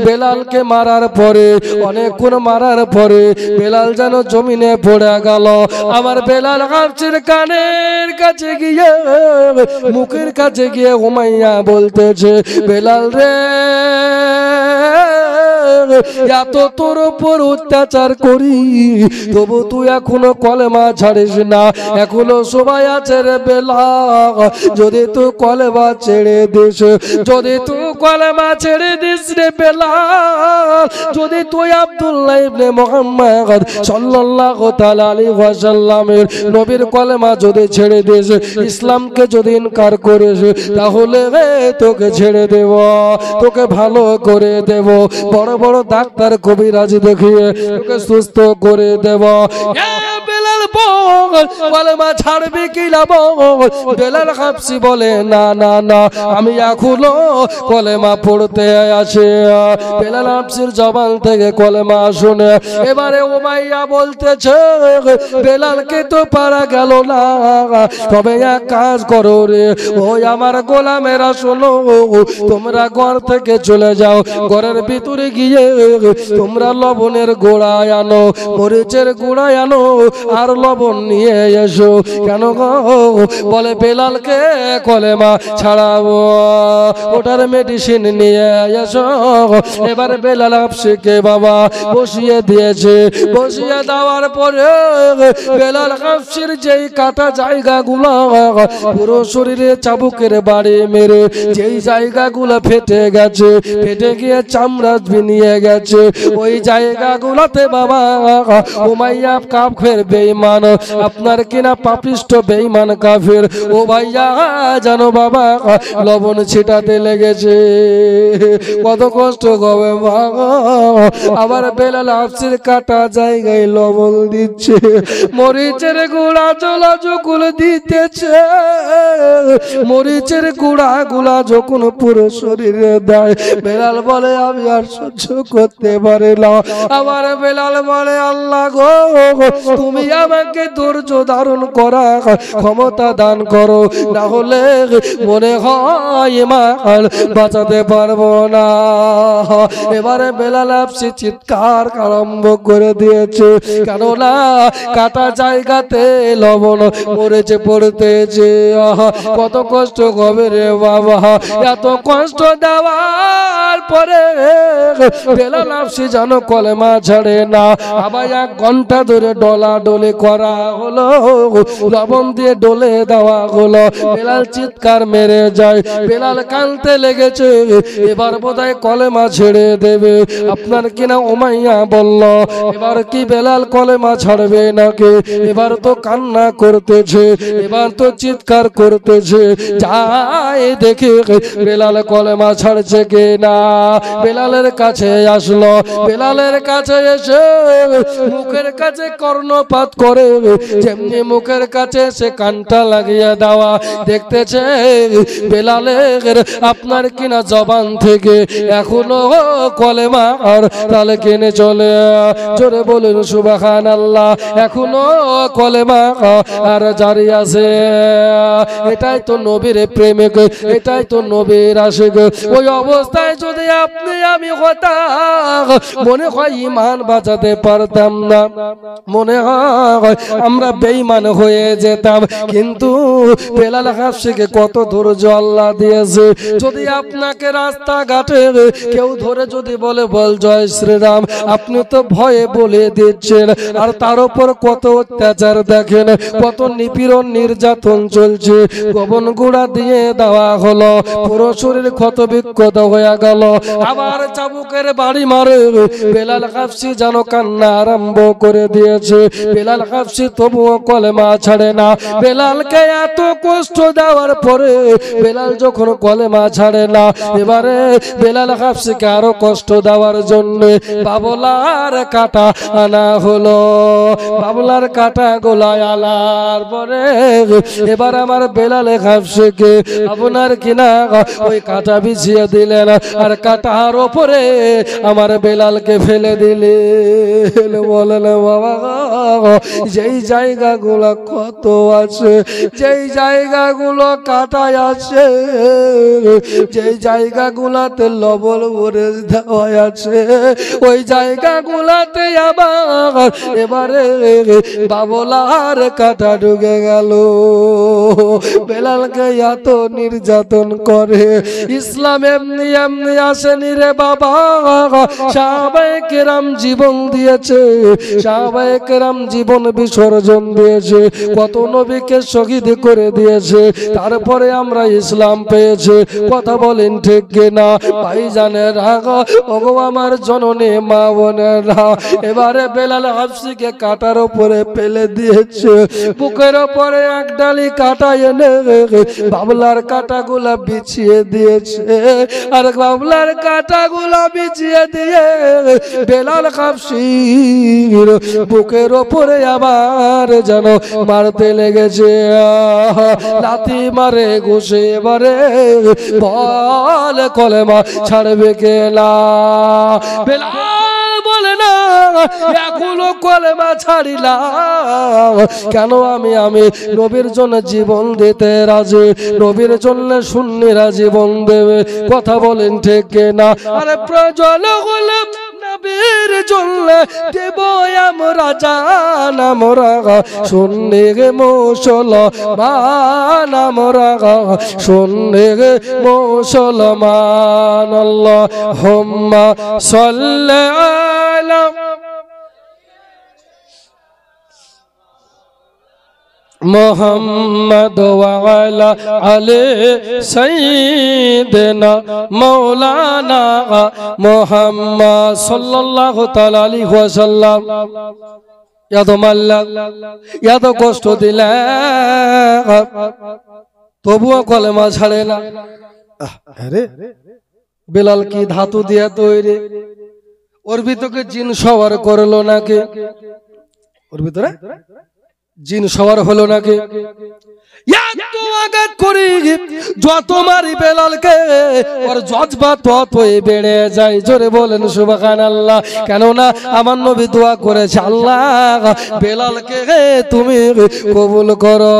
বেলালকে মারার পরে, অনেকক্ষণ মারার পরে বেলাল যেন জমিনে পড়ে গেল। আমার বেলাল হাবশির কানের কাছে গিয়ে, মুখের কাছে গিয়ে উমাইয়া বলতেছে, বেলাল রে, এত তোর উপর অত্যাচার করি তবু তুই এখনো কলেমা ছাড়িস না, এখনো সবাই আছে রে বেলাল। যদি তুই কলেমা ছেড়ে দিস, যদি তুই কলেমা ছেড়ে দিস রে বেলাল, যদি তুই আব্দুল্লাহ ইবনে মুহাম্মদ সাল্লাল্লাহু তাআলা আলাইহি ওয়াসাল্লামের নবীর কলেমা যদি ছেড়ে দিস, ইসলামকে যদি ইনকার করিস, তাহলে তোকে ছেড়ে দেব, তোকে ভালো করে দেব, বড় বড় ডাক্তার কবিরাজ দেখিয়ে তোকে সুস্থ করে দেব। বেলাল বল, কলেমা ছাড়বি কি না বল? বেলাল হাবশি বলে না না না, আমি এখনো কলেমা পড়তে আছি। বেলাল হাবশির জবান থেকে কলেমা শুনে এবারে উমাইয়া বলতেছে, বেলালকে তো পারা গেল না, তবে এক কাজ করো রে, ওই আমার গোলামেরা শোনো, তোমরা ঘর থেকে চলে যাও, ঘরের ভিতরে গিয়ে তোমরা লবণের গোড়া আনো, মরিচের গুঁড়া আনো, আর লবণ নিয়ে এসো। কেন গো? বলে বেলালকে কলেমা ছাড়াবো, ওটার মেডিসিন নিয়ে এসো। এবার বেলাল হাফসিকে বাবা বসিয়ে দিয়েছে। বসিয়ে দেওয়ার পরে বেলাল হাফসির যেই কাটা জায়গাগুলো পুরো শরীরে চাবুকের বাড়ি মেরে যেই জায়গাগুলো ফেটে গেছে, ফেটে গিয়ে চামড়া নিয়ে গেছে, ওই জায়গাগুলোতে বাবা উমাইয়া কাফের বেঈমান, আপনার কিনা পাপিষ্ট বেঈমান কাফের, ও ভাইয়া জানো বাবা লবণ ছিটাতে লেগেছে। কত কষ্ট হবে বাবা। আবার বেলাল হাফসির কাটা জায়গায় লবণ দিচ্ছে, মরিচের গুঁড়া জলা যখন দিতেছে, মরিচের গুঁড়া গুলা যখন পুরো শরীরে দেয়, বেলাল বলে আমি আর সহ্য করতে পারি না। আবার বেলাল বলে আল্লাহ গো, তুমি আমাকে ধৈর্য ধারণ করা ক্ষমতা দান করো, না হলে মনে হয় ইমান বাঁচাতে পারবো না। এবারে বেলাল হাফসি চিৎকার আরম্ভ করে দিয়েছে, কেননা কাটা জায়গাতে লবণ মরেছে পড়তেছে। কত কষ্ট হবে রে বাবা। এত কষ্ট দেওয়ার পরে বেলাল হাফসি যেন কলেমা ছাড়ে না। আবার 1 ঘন্টা ধরে ডলা ডলে করা হলো, লবণ দিয়ে ডলে দেওয়া হলো। বেলাল চিৎকার মেরে যায়, বেলাল কাঁদতে লেগেছে, এবার বোধহয় কলেমা ছেড়ে দেবে। আপনার কিনা উমাইয়া বলল এবার কি বেলাল কলেমা ছাড়বে নাকি? এবার তো কান্না করতেছে, এবার তো চিৎকার করতেছে, যাই দেখে বেলাল কলেমা ছাড়ছে কে না। বেলালের কাছে আসলো, বেলালের কাছে এসে মুখের কাছে কর্ণপাত করে, যেমনি মুখের কাছে সে কানটা লাগিয়ে দেওয়া, দেখতেছে বেলালের আপনার কিনা জবান থেকে এখনো কলেমা আর তালে কিনে চলে। জোরে বলুন সুবহানাল্লাহ। এখনো কলেমা আর জারি আছে। এটাই তো নবীর প্রেমিক, এটাই তো নবীর আশিক। ওই অবস্থায় যদি আপনি আমি হতাম, মনে হয় ইমান বাঁচাতে পারতাম না, মনে হয় আমরা বেঈমান হয়ে যেতাম। কিন্তু বেলাল হাফসিকে কত ধৈর্য আল্লাহ দিয়েছে। যদি আপনাকে রাস্তাঘাটে কেউ ধরে যদি বলে বল জয় শ্রীরাম, আপনি তো ভয়ে বলে দিচ্ছেন। আর তার উপর কত অত্যাচার দেখেন, কত নিপীড়ন নির্যাতন চলছে। গোবন গুঁড়া দিয়ে দেওয়া হলো, পুরো শরীর ক্ষত বিক্ষত হয়ে গেল। আবার চাবুকের বাড়ি মারে। বেলাল হাফসি যেন কান্না আরম্ভ করে দিয়েছে। বেলাল হাফসি তবুও কলেমা ছাড়ে না। বেলালকে এত কষ্ট দেওয়ার পরে বেলাল যখন কলেমা ছাড়ে না, এবারে বেলাল হাফসিকে আরো কষ্ট দেওয়ার জন্য বাবলার কাটা আনা হলো। বাবলার কাটা গোলায় আনার পরে এবার আমার বেলাল হাফসিকে আপনার কিনা ওই কাটা বিছিয়ে দিলেন, আর কাটার ওপরে আমার বেলালকে ফেলে দিলেন। বলেন বাবা, যেই জায়গাগুলো কত আছে, যেই জায়গাগুলো কাটায় আছে, যেই জায়গাগুলাতে লবণ ভরে দেওয়া আছে, ওই জায়গাগুলাতে আবার এবারে বাবলার কাটা ঢুকে গেল। বেলালকে এত নির্যাতন করে। ইসলাম এমনি এমনি আসেনি রে বাবা। সাহাবায়ে কেরাম জীবন দিয়েছে, সাহাবায়ে কেরাম জীবন বিসর্জন দিয়েছে, কত নবীকে শহীদ করে দিয়েছে, তারপরে আমরা ইসলাম পেয়েছে। কথা বলেন ঠিক কিনা ভাইজানেরা, ওগো আমার জননী মা বোনেরা। এবারে বেলাল হাফসিকে কাটার উপরে ফেলে দিয়েছে, বুকের উপরে এক ডালি কাটা এনে বাবলার কাটাগুলা বিছিয়ে দিয়েছে। আর বাবলার কাটাগুলা বিছিয়ে দিয়ে বেলাল হাফসির বুকের উপরে আবার যেন মারতে লেগেছে। লাথি মারে ঘুষে এবারে বল কলেমা ছাড়বে কে না। বেলাল বলে না এখনো কলেমা ছাড়িলাম কেন? আমি নবীর জন্য জীবন দিতে রাজি, নবীর জন্য সুন্নিরা জীবন দেবে। কথা বলেন ঠিক না? আরে প্রয়োজন হলে নবীর জন্য দেব আমরা জান আমরা শুনলে গে মুসলমান আমরা শুনলে গে মুসলমান আল্লাহুম্মা সাল্লি আলা মোহাম্মদ ওয়া আলা আলি সাইয়্যিদিনা মাওলানা মুহাম্মদ সাল্লাল্লাহু তাআলা আলাইহি ওয়াসাল্লাম। এত মারলাম, এত কষ্ট দিলাম, তবুও কলেমা ছাড়ে না। আরে বেলাল কি ধাতু দিয়ে তৈরি? ওর ভিতরে জিন সওয়ার করলো নাকি? ওর ভিতরে জিন সওয়ার হলো নাকি? এত আঘাত করি যত মারি বেলালকে ওর জজবা ততই বেড়ে যায়। জোরে বলেন সুবহানাল্লাহ। কেননা আমার নবী দোয়া করেছে, আল্লাহ বেলালকে তুমি কবুল করো।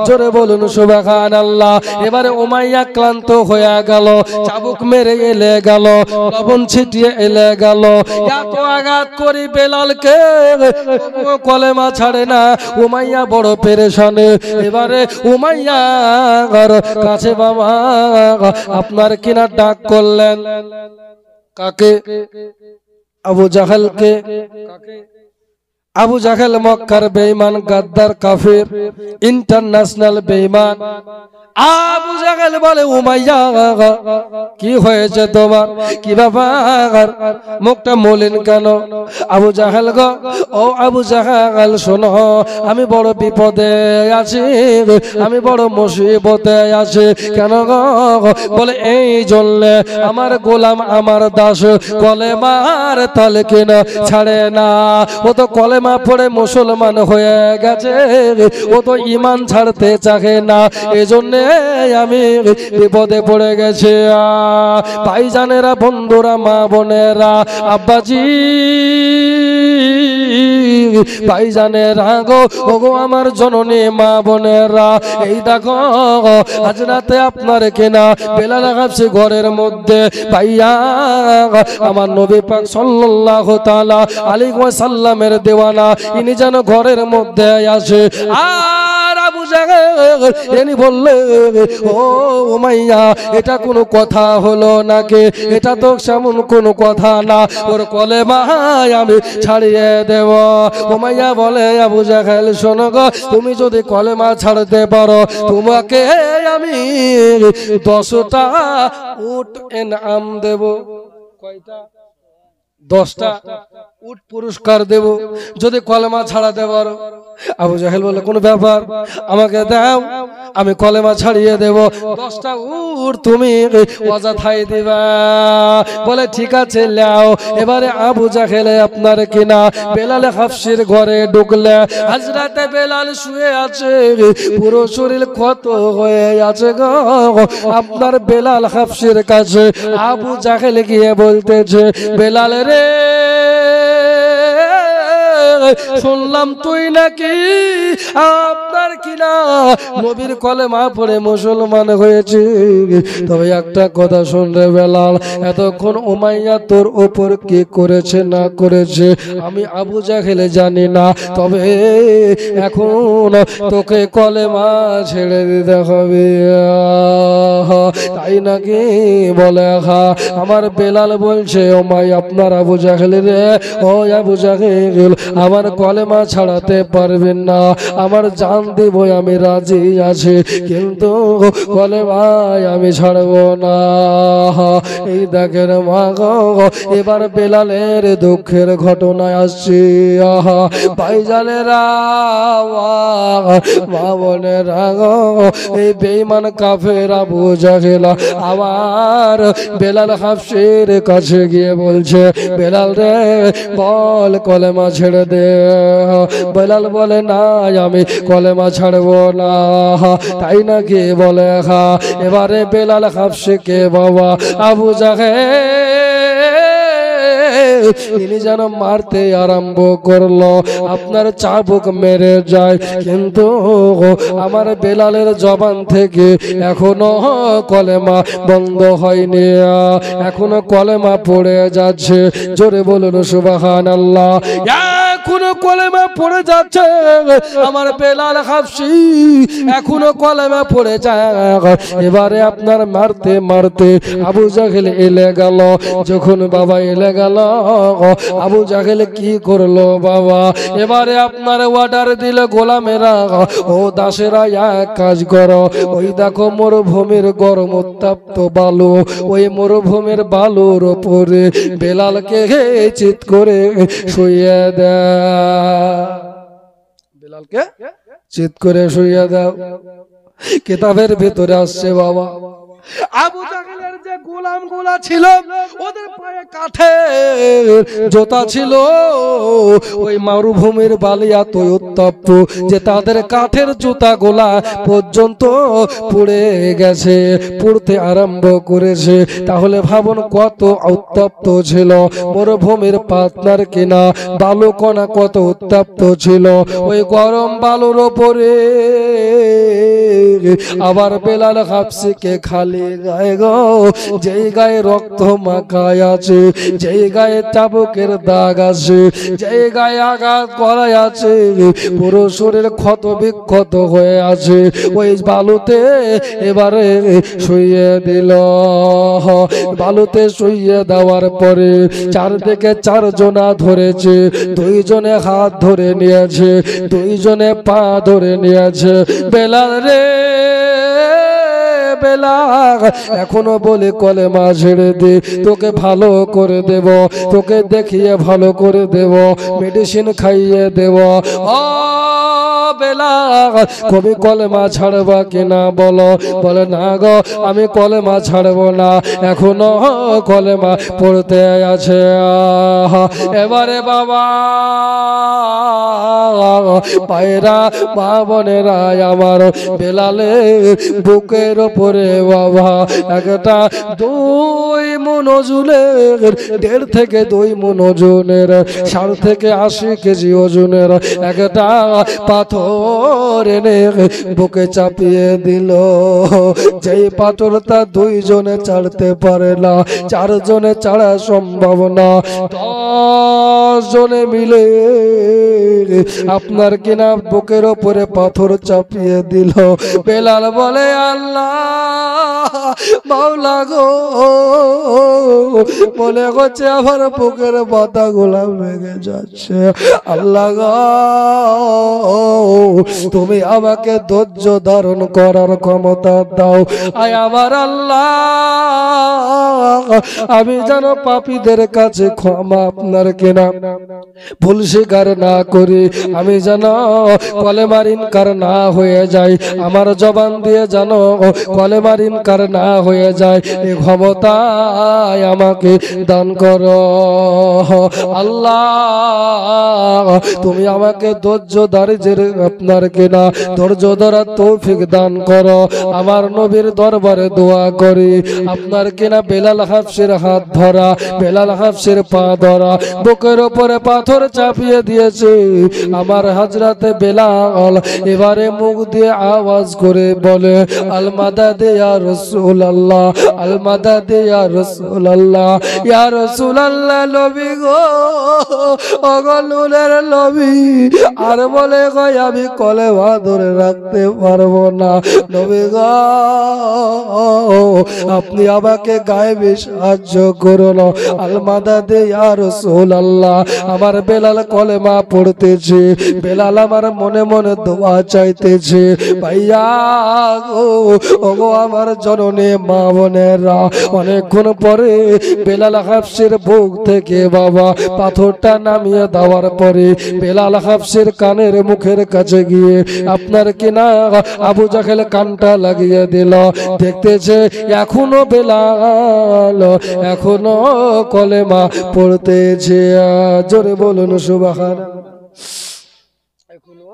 জোরে বলুন সুবহানাল্লাহ। এবারে উমাইয়া ক্লান্ত হয়ে গেল, চাবুক মেরে এলে গেল, লবণ ছিটিয়ে এলে গেল। এত আঘাত করি বেলালকে, কলেমা ছাড়ে না। উমাইয়া বড় পেরেশানে। এবারে উমাইয়ার কাছে বাবা আপনার কিনা ডাক করলেন। কাকে? আবু জাহেলকে। আবু জাহেল মক্কার বেঈমান, গাদ্দার, কাফির, ইন্টারন্যাশনাল বেঈমান। আবু জাহেল বলে, উমাইয়া কি হয়েছে তোমার? কি ব্যাপার? মুখটা মলিন কেন? আবু জাহেল গো, ও আবু জাহেল শোনো, আমি বড় বিপদে আছি, আমি বড় মুসিবতে আছি। কেন গো? বলে এই জন্য আমার গোলাম, আমার দাস কলেমার তালকিন ছাড়ে না। ও তো কলেমা পড়ে মুসলমান হয়ে গেছে, ও তো ঈমান ছাড়তে চাহে না। এজন্য আমি বিপদে পড়ে গেছে। ভাইজানেরা, বন্ধুরা, মা বোনেরা, আব্বাজি, ভাইজানেরা গো, ওগো আমার জননী মা বোনেরা, এই দেখো আজ রাতে আপনার কেনা বেলাল হাবশী ঘরের মধ্যে। ভাইয়া আমার নবী পাক সাল্লাল্লাহু তাআলা আলাইহি ওয়াসাল্লামের দেওয়ানা, ইনি যেন ঘরের মধ্যে আসে। আর আবু জাহেল ইনি বললে, ও উমাইয়া, এটা কোনো কথা হলো নাকি? এটা তো সেমন কোনো কথা না, ওর কলেমায় আমি ছাড়িয়ে দেব। উমাইয়া বলে, আবু জাহেল শোনো গো, তুমি যদি কলেমা ছাড়তে পারো তোমাকে আমি 10টা উট এনাম দেব। কয়টা? 10টা উট পুরস্কার দেব যদি কলেমা ছাড়াতে পারো। আবু জাহেল বলে, কোন ব্যাপার, আমাকে দাও, আমি কলেমা ছাড়িয়ে দেব। 10টা উট তুমি অযথাই দিবা। বলে ঠিক আছে, লাও। এবারে আবু জাহেল আপনার কিনা বেলাল হাবশীর ঘরে ঢুকলে, হযরতে বেলাল শুয়ে আছে, পুরো শরীর ক্ষত হয়ে আছে গো। আপনার বেলাল হাবশীর কাছে আবু জাহেল গিয়ে বলতেছে, বেলাল রে, শুনলাম তুই নাকি আপনার কিনা নবীর কলেমা পড়ে মুসলমান হয়েছে। তবে একটা কথা শুন রে বেলাল, এতক্ষণ উমাইয়া তোর উপর কি করেছে না করেছে আমি আবু জাহেল জানি না, তবে এখন তোকে কলেমা ছেড়ে দিতে হবে। তাই নাকি? বলে হা। আমার বেলাল বলছে, ওমাই আপনার আবু জাহেল রে, ও আবু জাহেল, আমার কলেমা ছাড়াতে পারবেন না, আমার জান দিব আমি রাজি আছি, কিন্তু কলেমায় আমি ছাড়বো না। এই দেখেন মা গো, এবার বেলালের দুঃখের ঘটনায় আসছি। ভাইজানেরা, মা বোনেরা গো, এই বেঈমান কাফের আবু জাহেল আবার বেলাল হাবশীর কাছে গিয়ে বলছে, বেলাল রে, বল কলেমা ছেড়ে দে। বেলাল বলে, না, আমি কলেমা ছাড়বো না। তাই নাকি? বলে হ্যাঁ। এবারে বেলাল হাবশীকে বাবা আবু জাহেল তিনি যেন মারতে আরম্ভ করলো, আপনার চাবুক মেরে যায়, কিন্তু আমার বেলালের জবান থেকে এখনো কলেমা বন্ধ হয়নি, এখনো কলেমা পড়ে যাচ্ছে। জোরে বলুন সুবহানাল্লাহ। এখনো কলেমা পড়ে যাচ্ছে আমার বেলাল হাফসি, এখনো কলেমা পড়ে যায়। এবারে আপনার মারতে মারতে আবু জাহেল এলে গেল। যখন বাবা এলে গেল, আবু জাহেল কি করলো বাবা, এবারে আপনার অর্ডার দিল গোলামেরা, ও দাসেরা এক কাজ করো, ওই দেখো মরুভূমির গরম উত্তপ্ত বালু, ওই মরুভূমির বালুর উপরে বেলালকে চিৎ করে শুইয়ে দাও, বেলালকে চিৎ করে শুইয়ে দাও। কিতাবের ভিতরে আসছে বাবা, আবু জাহেলের যে গোলাম গুলা ছিল ওদের পায়ে কাঠের জুতা ছিল, ওই মরুভূমির বালি এত উত্তপ্ত যে তাদের কাঠের জুতা গোলা পর্যন্ত পুড়ে গেছে, পুড়তে আরম্ভ করেছে। তাহলে ভাবুন কত উত্তপ্ত ছিল মরুভূমির পাতনার কিনা বালু কণা, কত উত্তপ্ত ছিল ওই গরম বালুর ওপরে। আবার বেলাল হাফসিকে খালি গায়ে গো, যেই গায়ে রক্ত মাখায় আছে, যেই গায়ে চাবুকের দাগ আছে, যেই গায়ে আঘাত করা আছে, পুরো শরীর ক্ষত বিক্ষত হয়ে আছে, ওই বালুতে এবারে শুইয়ে দিল। বালুতে শুইয়ে দেওয়ার পরে চারদিকে চারজনা ধরেছে, দুইজনে হাত ধরে নিয়েছে, দুইজনে পা ধরে নিয়েছে। বেলাল রে বেলাল, এখনো বলে কলেমা ছেড়ে দে, তোকে ভালো করে দেব, তোকে দেখিয়ে ভালো করে দেব, মেডিসিন খাইয়ে দেব। ও বেলাল, কবি কলেমা ছাড়বা কিনা বলো? বলে না গো, আমি কলেমা ছাড়বো না, এখনো কলেমা পড়তে আছে। এবারে বাবা পায়রা মা বোনেরা আমার বেলালের বুকের ওপরে বাবা একটা 2 মণ ওজনের, 1.5 থেকে 2 মণ ওজনের, 60 থেকে 80 কেজি ওজনের একটা পাথর এনে বুকে চাপিয়ে দিল। যেই পাথরটা 2 জনে চাড়তে পারে না, 4 জনে চাড়া সম্ভব না, 10 জনে মিলে আপনার কিনা বুকের ওপরে পাথর চাপিয়ে দিল। বেলাল বলে আল্লাহ মাওলা গো, বলে হচ্ছে আমার বুকের পাতা গোলা ভেঙে যাচ্ছে, আল্লাহ গো তুমি আমাকে ধৈর্য ধারণ করার ক্ষমতা দাও। আয় আমার আল্লাহ, আমি যেন পাপীদের কাছে ক্ষমা আপনার কিনা ভুল স্বীকার না করি, আমি যেন কলেমার ইনকার না হয়ে যাই, আমার জবান দিয়ে যেন কলেমার ইনকার না হয়ে যায়, এই ক্ষমতা আমাকে দান করো আল্লাহ। তুমি আমাকে ধৈর্য ধৈর্যের আপনার কিনা ধৈর্য ধরার তৌফিক দান করো। আমার নবীর দরবারে দোয়া করি আপনার কিনা বেলাল হাফসির হাত ধরা, বেলাল হাফসির পা ধরা, বুকের উপরে পাথর চাপিয়ে দিয়েছে আমার হযরতে বেলাল। এবারে মুখ দিয়ে আওয়াজ করে বলে আল মাদাদ ইয়া রাসূলুল্লাহ, আল মাদাদ ইয়া রাসূলুল্লাহ, ইয়া রাসূলুল্লাহ নবী গো, ওগো নূরের নবী। আর বলে গো আমি কলেমা ধরে রাখতে পারবো না, নবী গো আপনি আমাকে গায়েবে সাহায্য করুন। আল মাদাদ ইয়া রাসূলুল্লাহ, আমার বেলাল কলেমা পড়তেছে, বেলাল আমার মনে মনে দোয়া চাইতেছে। ভাইয়া গো, ওগো আমার জননী মা বোনেরা, অনেকক্ষণ পরে বেলাল হাফসির বুক থেকে বাবা পাথরটা নামিয়ে দেওয়ার পরে বেলাল হাফসির কানের মুখের কাছে গিয়ে আপনার কিনা আবু জাহেল কানটা লাগিয়ে দিল। দেখতেছে এখনো বেলাল এখনো কলেমা পড়তেছে। জোরে বলুন সুবহানাল্লাহ। এখনো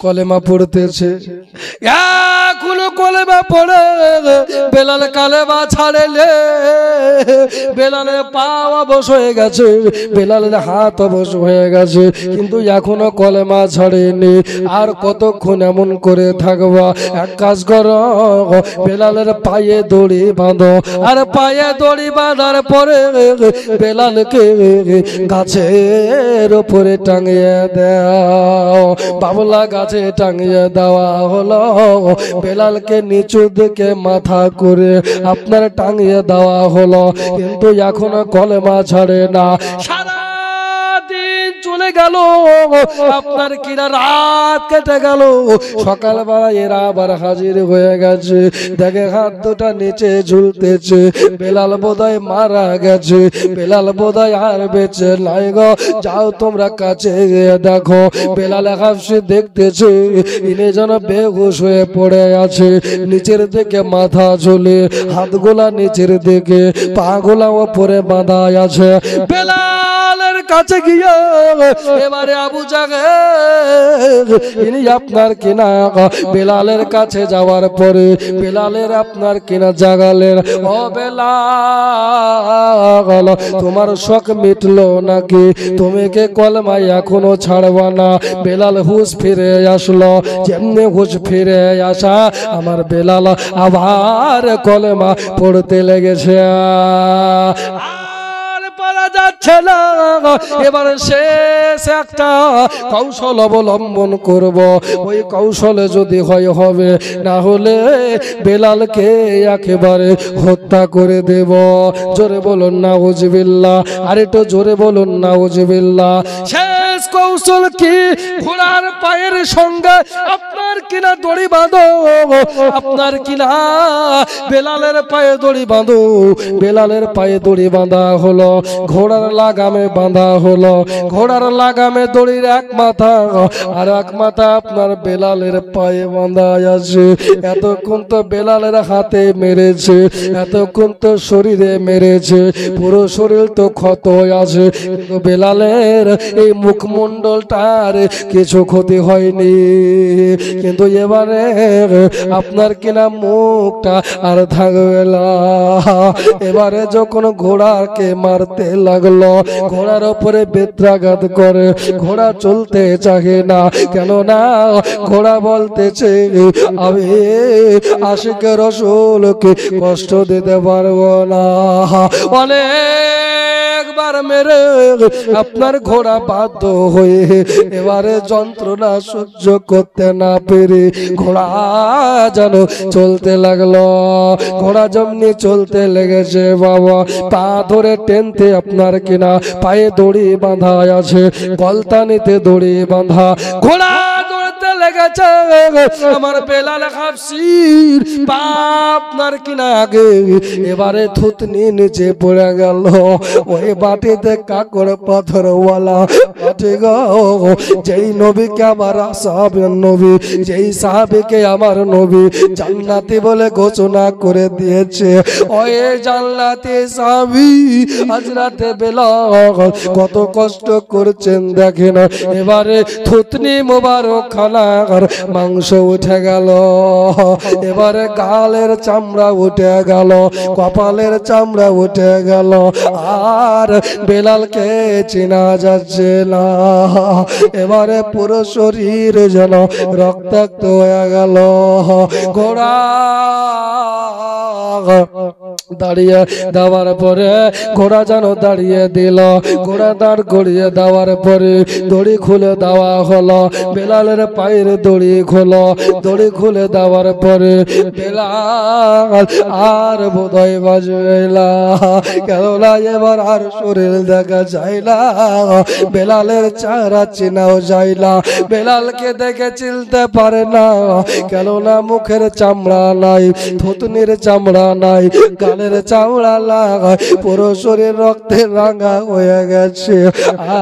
কলেমা পড়তেছে। এখনো কলেমা পড়ে বেলাল কালেমা ছাড়েলে বেলালের পা অবশ হয়ে গেছে, বেলালের হাত অবশ হয়ে গেছে, কিন্তু এখনো কলেমা ছাড়েনি। আর কতক্ষণ এমন করে থাকবা? এক কাজ করো, বেলালের পায়ে দড়ি বাঁধো, আর পায়ে দড়ি বাঁধার পরে বেলালকে গাছের উপরে টাঙিয়ে দাও। বাবলা গাছে টাঙিয়ে দেওয়া হলো। বেলালকে নিচু দিকে মাথা করে আপনার টাঙিয়ে দেওয়া হলো, কিন্তু এখনো কলেমা ছাড়ে না। সারা দিন চলে গেল, আপনার কিনা রাত কেটে গেল। সকালবেলা এরা আবার হাজির হয়ে গেছে, দেখে হাত দুটা নিচে ঝুলতেছে। বেলাল বোধহয় মারা গেছে, বেলাল বোধহয় আর বেঁচে নাই গো। যাও তোমরা কাছে গিয়ে দেখো। বেলাল হাফসি দেখতেছে ইনি যেন বেহুশ হয়ে পড়ে আছে, নিচের দিকে মাথা ঝুলে, হাতগুলা নিচের দিকে, পাগুলা ওপরে বাঁধা আছে। বেলালের কাছে গিয়ে এবারে আবু জাহেল ইনি আপনার কিনা বেলালের কাছে যাওয়ার পরে বেলালের আপনার কিনা জাগালেন, ও বেলাল তোমার শখ মিটলো নাকি? তুমি কে কলমা এখনো ছাড়বা না? বেলাল হুঁশ ফিরে আসলো। যেমনি হুঁশ ফিরে আসা আমার বেলাল আবার কলমা পড়তে লেগেছে। যাচ্ছে না, এবার শেষ একটা কৌশল অবলম্বন করব। ওই কৌশলে যদি হয় হবে, না হলে বেলালকে একেবারে হত্যা করে দেব। জোরে বলুন নাউজুবিল্লাহ, আর একটু জোরে বলুন নাউজুবিল্লাহ। শেষ কৌশল কি? ঘোড়ার পায়ের সঙ্গে আপনার কিনা দড়ি বাঁধো, আপনার কিনা বেলালের পায়ে দড়ি বাঁধো। বেলালের পায়ে দড়ি বাঁধা হলো, ঘোড়ার লাগামে বাঁধা হলো। ঘোড়ার লাগামে দড়ির এক মাথা আর এক মাথা আপনার বেলালের পায়ে বাঁধা আছে। এতক্ষণ তো বেলালের হাতে মেরেছে, এতক্ষণ তো শরীরে মেরেছে, পুরো শরীর তো ক্ষত হয়ে আছে, কিন্তু বেলালের এই মুখমণ্ডলটার কিছু ক্ষতি হয়নি। কিন্তু এবারে আপনার কিনা মুখটা আর থাকবে না। এবারে যখন ঘোড়াকে মারতে লাগলো, ঘোড়ার উপরে বেত্রাঘাত করে, ঘোড়া চলতে চাহে না। কেননা ঘোড়া বলতেছে আমি আশিকে রাসূলকে কষ্ট দিতে পারবো না। অনেকবার মেরে আপনার ঘোড়া বাধ্য হয়ে এবারে যন্ত্রণা সহ্য করতে না পেরে ঘোড়া যেন চলতে লাগলো। ঘোড়া যেমনি চলতে লেগেছে বাবা, পা ধরে টেনতে আপনার কিনা পায়ে দড়ি বাঁধা আছে, গলতানিতে দড়ি বাঁধা। ঘোড়া দৌড়তে লেগেছে, আমার বেলাল হাফসির পা আপনার কিনা আগে এবারে থুতনি নিচে পড়ে গেল। ওই বাটিতে কাকর পাথরওয়ালা বাটি গো, যেই নবীকে আমার সাহাবের নবী, যেই সাহাবীকে আমার নবী জান্নাতি বলে ঘোষণা করে দিয়েছে, ওই জান্নাতি সাহাবী হযরতে বেলাল কত কষ্ট করছেন দেখেন। এবারে থুতনি মোবারক খানার মাংস উঠে গেল, এবারে গালের চামড়া উঠে গেল, কপালের চামড়া উঠে গেল, আর বেলালকে চেনা যাচ্ছে না। এবারে পুরো শরীর যেন রক্তাক্ত হয়ে গেল। ঘোড়া দাঁড়িয়ে দেওয়ার পরে ঘোড়া যেন দাঁড়িয়ে দিল। ঘোড়া দাঁড় করিয়ে দেওয়ার পরে দড়ি খুলে দেওয়া হলো, বেলালের পায়ের দড়ি খোলো। দড়ি খুলে দেওয়ার পরে বেলাল আর বোধহয় বাজবে না, কেননা এবার আর শরীর দেখা যায় না, বেলালের চেহারা চেনাও যায় না, বেলালকে দেখে চিনতে পারে না, কেননা মুখের চামড়া নাই, থুতনির চামড়া নাই, গালের চামড়া লাগায়, পুরো শরীর রক্তে রাঙা হয়ে গেছে,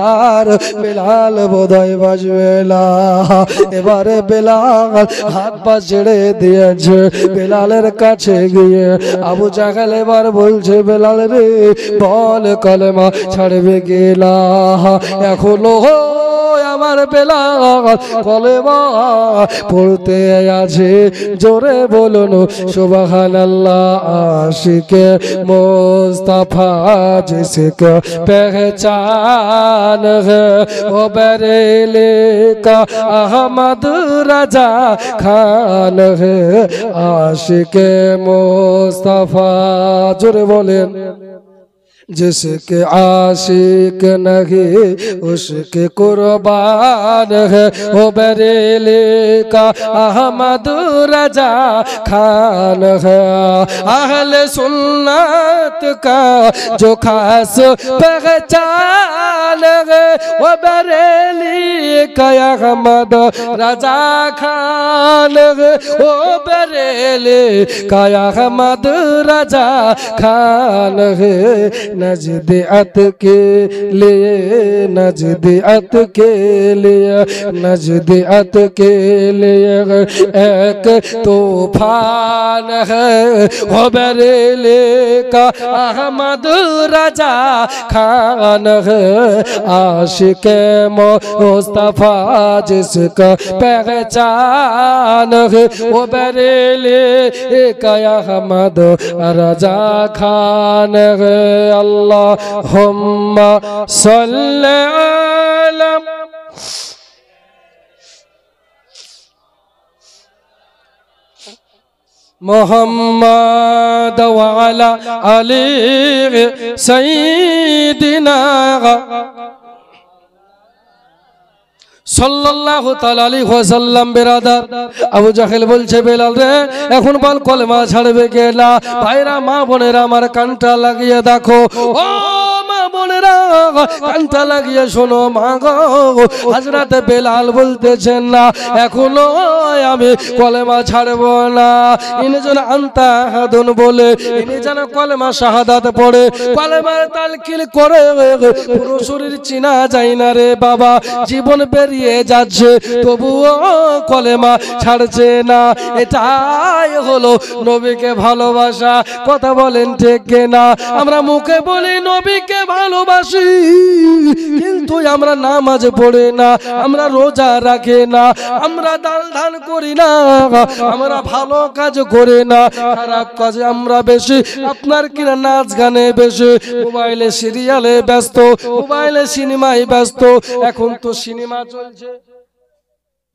আর বেলাল বোধহয় বাজবে না। এবারে বেলাল হাত পা ছেড়ে দিয়েছে। বেলালের কাছে গিয়ে আবু জাহেল এবার বলছে, বেলাল রে বল কলেমা ছাড়বে গেলা? এখনো আমার বেলাল কলেমা পড়তে আছে জোরে বলুন সুবহানাল্লাহ আশিকে मुस्तफा जिसका पहचान है वो बरेली का अहमद रजा खान है आशिके मुस्तफा जोरे बोलें जिसके आशिक नहीं उसके कुर्बान है वो बरेली का अहमद रजा खान है अहले सुन्नत का जो खास पहचान है वो बरेली का अहमद रजा खान है वो बरेली का अहमद रजा खान है नजदियत के लिए नजदियत के लिए नजदियत के लिए एक तूफान है वो बरेली का अहमद रजा खान है आशिके मुस्तफा जिसका पहचान है वो बरेली का अहमद रजा खान है अल्लाहुम्मा सल्ली अला मुहम्मद व अला आलि सय्यिदिना সাল্লাল্লাহু তাআলা আলাইহি ওয়াসাল্লাম বিরাদার আবু জাহেল বলছে বেলাল রে এখন বল কলেমা ছাড়বে কে না ভাইরা মা বোনেরা আমার কানটা লাগিয়ে দেখো ও মা বোনেরা কানটা লাগিয়ে শোনো মা গো হযরত বেলাল বলতেছেন না এখনো আমি কলেমা ছাড়বো না ইনি যেন আনতা হাদুন বলে ইনি যেন কলেমা শাহাদাত পড়ে কলেমার তালকিল করে পুরো শরীর চিনা যায় না রে বাবা জীবন বেরিয়ে যাচ্ছে তবুও কলেমা ছাড়ছে না এটাই হলো নবীকে ভালোবাসা কথা বলেন ঠিক না আমরা মুখে বলি নবীকে ভালোবাসি কিন্তু আমরা নামাজ পড়ি না আমরা রোজা রাখি না আমরা দান ধান করি না আমরা ভালো কাজ করি না খারাপ কাজে আমরা বেশি আপনার কিনা নাচ গানে বেশি মোবাইলে সিরিয়ালে ব্যস্ত মোবাইলে সিনেমায় ব্যস্ত এখন তো সিনেমা চলছে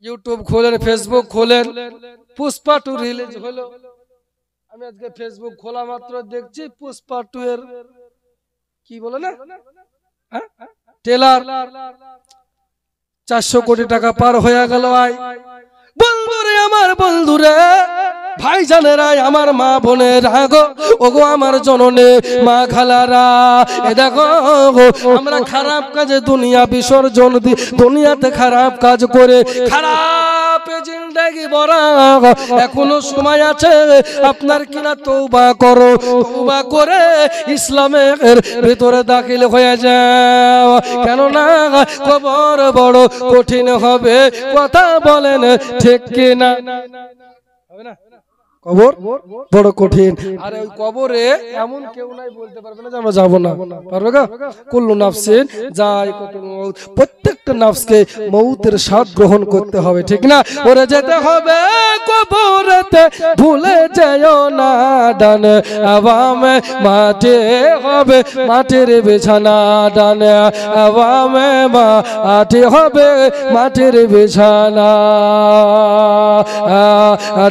ইউটিউব খোলেন ফেসবুক খোলেন পুষ্পা 2 রিলিজ হলো আমি আজকে ফেসবুক খোলা মাত্র দেখছি পুষ্পা 2 এর কি বলে না ট্রেলার 400 কোটি টাকা পার হয়ে গেল আই বন্ধুরে আমার বন্ধুরে ভাইজানেরা আমার মা বোনেরা গো ওগো আমার জননী মা খালারা এ দেখো আমরা খারাপ কাজে দুনিয়া বিসর্জন দি দুনিয়াতে খারাপ কাজ করে খারাপ জিন্দেগি ভরা এখনো সময় আছে আপনার কিনা তওবা করো তওবা করে ইসলামের ভিতরে দাখিল হয়ে যাও কেন না কবর বড় কঠিন হবে কথা বলেন ঠিক কি না হবে না কবর বড় কঠিন আর ওই কবরে এমন কেউ নাই বলতে পারবে না যে আমরা যাব না পারবে না কুল্লু নাফসিন যায়কাতুল মউত প্রত্যেকটা নফসকে মউতের স্বাদ গ্রহণ করতে হবে ঠিক না ওরে যেতে হবে কবরেতে ভুলে যেও না ডান আওয়ামে মাটি হবে মাটির বিছানা ডান আওয়ামে মাটি হবে মাটির বিছানা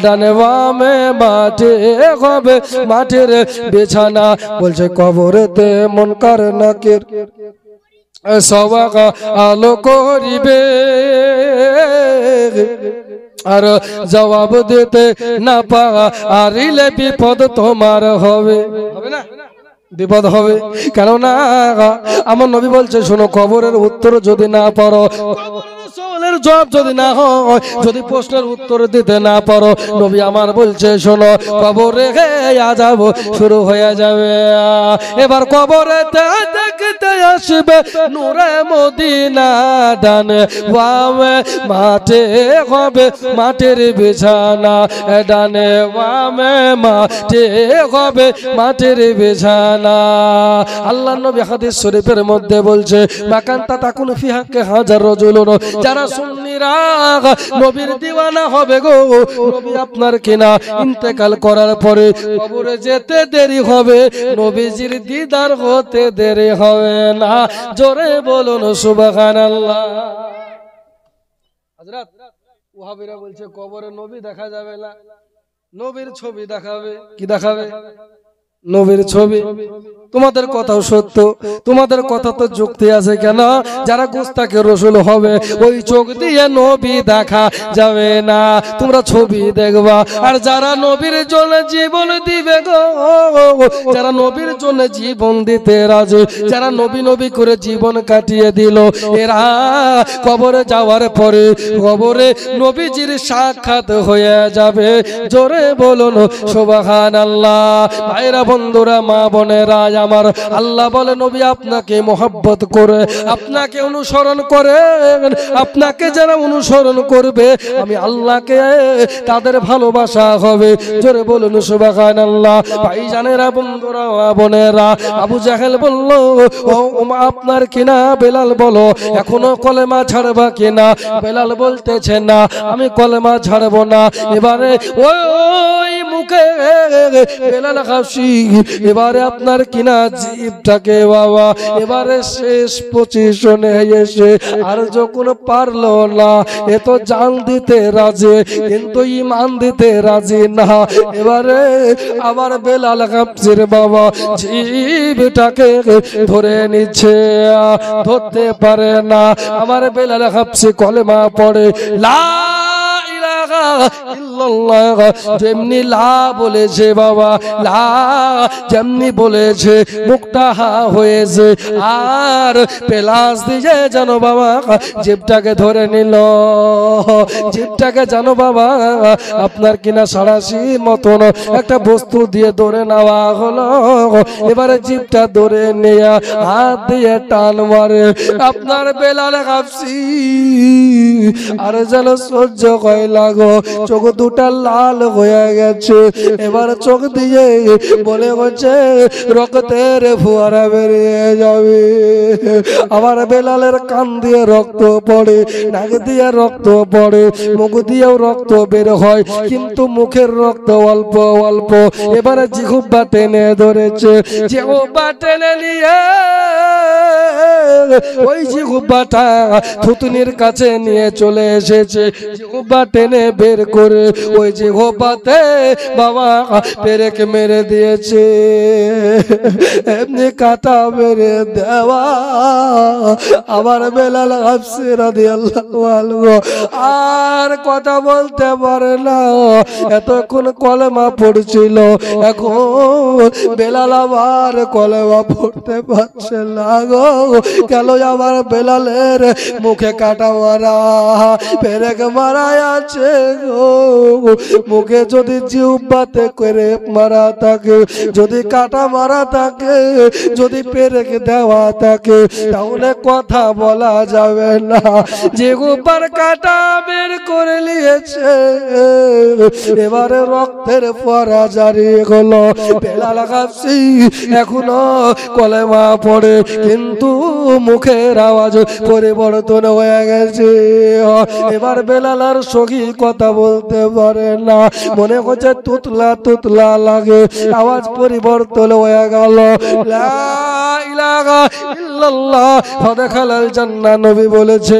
ডান আওয়ামে মাটি হবে মাটির বিছানা বলছে কবরেতে মুনকার নাকির সওয়াক আলো করিবে আর জবাব দিতে না পারিলে বিপদ তোমার হবে হবে না বিপদ হবে কেন না আমার নবী বলছে শোনো কবরের উত্তর যদি না পারো প্রশ্নের জবাব যদি না হয়, যদি প্রশ্নের উত্তর দিতে না পারো, নবী আমার বলছে শোনো, কবরে আযাব শুরু হয়ে যাবে। এবার কবরে দেখতে আসবে নূরে মদিনা, ডানে বামে মাঠে হবে মাটির বিছানা, ডানে বামে মাঠে হবে মাটির বিছানা। আল্লাহ নবী হাদিস শরীফের মধ্যে বলছে মাকান্তা তাকুন ফি হাক্কে হাজার রাজুলুন, যারা সুন্নিরা নবীর দিওয়ানা হবে গো, নবী আপনার কিনা ইন্তেকাল করার পরে কবরে যেতে দেরি হবে, নবীজির দিদার হতে দেরি হবে না। জোরে বলুন সুবহানাল্লাহ। হযরত ওয়াহাবিরা বলছে কবরে নবী দেখা যাবে না, নবীর ছবি দেখাবে। কি দেখাবে? নবীর ছবি। তোমাদের কথাও সত্য, তোমাদের কথা তো যুক্তি আছে। কেন? যারা গোস্তাকে রসুল হবে ওই চোখ দিয়ে নবী দেখা যাবে না, তোমরা ছবি দেখবা। আর যারা নবীর জন্য জীবন দিবে গো, যারা নবীর জন্য জীবন দিতে রাজি, যারা নবী নবী করে জীবন কাটিয়ে দিল, এরা কবরে যাওয়ার পরে কবরে নবীজির সাক্ষাৎ হয়ে যাবে। জোরে বলুন সুবহানাল্লাহ। ভাইরা বন্ধুরা মা বোনেরা আমার, আল্লাহ বলে নবী আপনাকে মহব্বত করে, আপনাকে অনুসরণ করে, আপনাকে যারা অনুসরণ করবে আমি আল্লাহকে তাদের ভালোবাসা হবে। জোরে বলুন সুবহানাল্লাহ। ভাইজানেরা বন্ধুরা মা বোনেরা, আবু জাহেল বলল ও আপনার কিনা বেলাল বলো এখনো কলেমা ছাড়বা কিনা? বেলাল বলতেছে না আমি কলেমা ছাড়বো না। এবারে ওই মুখে বেলাল হাসি, এবারে আপনার কিনা জিভটাকে বাবা এবারে শেষ পজিশনে এসে আর যখন পারলো না, এ তো জান দিতে রাজি কিন্তু ঈমান দিতে রাজি না। এবারে আবার বেলাল হাফসির বাবা জিভটাকে ধরে নিচ্ছে, ধরতে পারে না। আমার বেলাল হাফসি কলেমা পড়ে লা ইলাহা ইল্লাল্লাহ, যেমনি লা বলেছে বাবা, লা যেমনি বলেছে মুখটা হা হয়েছে, আর পেলাস দিয়ে জানো বাবা জিভটাকে ধরে নিল। জিভটাকে জানো বাবা আপনার কিনা সাড়াশি মতন একটা বস্তু দিয়ে ধরে নেওয়া হলো। এবারে জিভটা ধরে নিয়ে হাত দিয়ে টান মারে আপনার বেলাল হাফসি, আর যেন সহ্য হয় লাগো, চোখ দুটা লাল হয়ে গেছে। এবার চোখ দিয়ে বলে হচ্ছে রক্তের ফোয়ারা বেরিয়ে যাবে। আবার বেলালের কান দিয়ে রক্ত পড়ে, নাক দিয়ে রক্ত পড়ে, মুখ দিয়েও রক্ত বের হয়, কিন্তু মুখের রক্ত অল্প অল্প। এবারে জিহ্বা টেনে ধরেছে, জিহ্বা টেনে নিয়ে ওই জিহ্বাটা থুতনির কাছে নিয়ে চলে এসেছে। জিহ্বা টেনে বের করে ওই জিহ্বাতে বাবা পেরেক মেরে দিয়েছে। এমনি কাটা মেরে দেওয়া আমার বেলাল হাফসি রাদিয়াল্লাহু আনহু আর কথা বলতে পারে না। এতক্ষণ কলেমা পড়ছিল, এখন বেলাল আবার কলেমা পড়তে পারছে না গো। কেন? আমার বেলালের মুখে কাটা মারা, পেরেক মারা আছে গো। মুখে যদি জিহ্বাতে করে মারা থাকে, যদি কাটা মারা থাকে, যদি পেরেক দেওয়া থাকে, তাহলে কথা বলা যাবে না। জিহ্বার কাটা বের করে নিয়েছে, এবারে রক্তের ফোয়ারা জারি হলো। বেলাল হাফসি এখনো কলেমা পড়ে, কিন্তু মুখের আওয়াজ পরিবর্তন হয়ে গেছে। এবার বেলাল আর সহি কথা বলতে পারে না, মনে হচ্ছে তুতলা তুতলা লাগে, আওয়াজ পরিবর্তন হয়ে গেল। লা ইলাহা ইল্লাল্লাহ ফাদাখালাল জান্নাহ, নবী বলেছে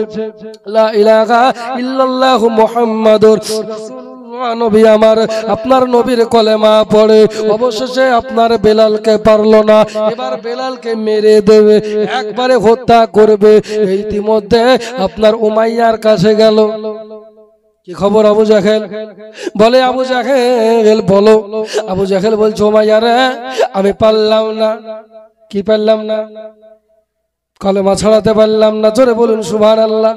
লা ইলাহা ইল্লাল্লাহু মুহাম্মাদুর রাসূলুল্লাহ। নবী আমার আপনার নবীর কলেমা পড়ে অবশেষে আপনার বেলালকে পারলো না, এবার বেলালকে মেরে দেবে, একবারে হত্যা করবে। ইতিমধ্যে আপনার উমাইয়ার কাছে গেল। কি খবর আবু জাহেল? বলে আবু জাহেল বলো। আবু জাহেল বলছে উমাইয়া রে আমি পারলাম না। কি পারলাম না? কলেমা ছড়াতে পারলাম না। জোরে বলুন সুবহানাল্লাহ।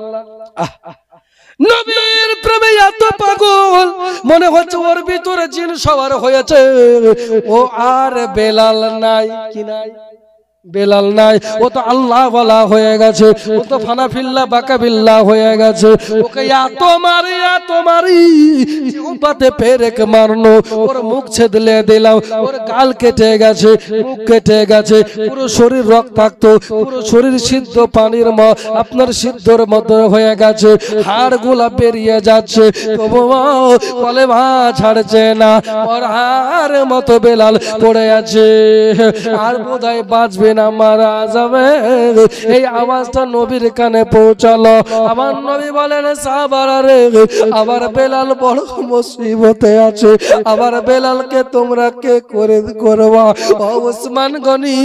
নবীর প্রেমে এত পাগল মনে হচ্ছে ওর ভিতরে জিন সওয়ার হয়েছে। ও আর বেলাল নাই, কি নাই? বেলাল নাই, ও তো আল্লাহ ওয়ালা হয়ে গেছে, ও তো ফানাফিল্লাহ বাকাবিল্লাহ হয়ে গেছে। ওকে এত মারি জিহ্বাতে পেরেক মারনো, ওর মুখ ছেদলে দিলাম, ওর গাল কেটে গেছে, মুখ কেটে গেছে, পুরো শরীর রক্তাক্ত, পুরো শরীর সিদ্ধ পানির আপনার সিদ্ধর মতো হয়ে গেছে, হাড়গুলা বেরিয়ে যাচ্ছে, তবুও কলেমা ছাড়ছে না। ওর হাড় মতো বেলাল পড়ে আছে, আর বোধহয় বাঁচবে না, মারা যাবে। এই আওয়াজটা নবীর কানে পৌঁছালো। আমার নবী বলেন, সাহাবারা রে, আবার বেলাল বড় মুসিবতে আছে, আবার বেলালকে তোমরা কে করে করবা? ও ওসমান গনি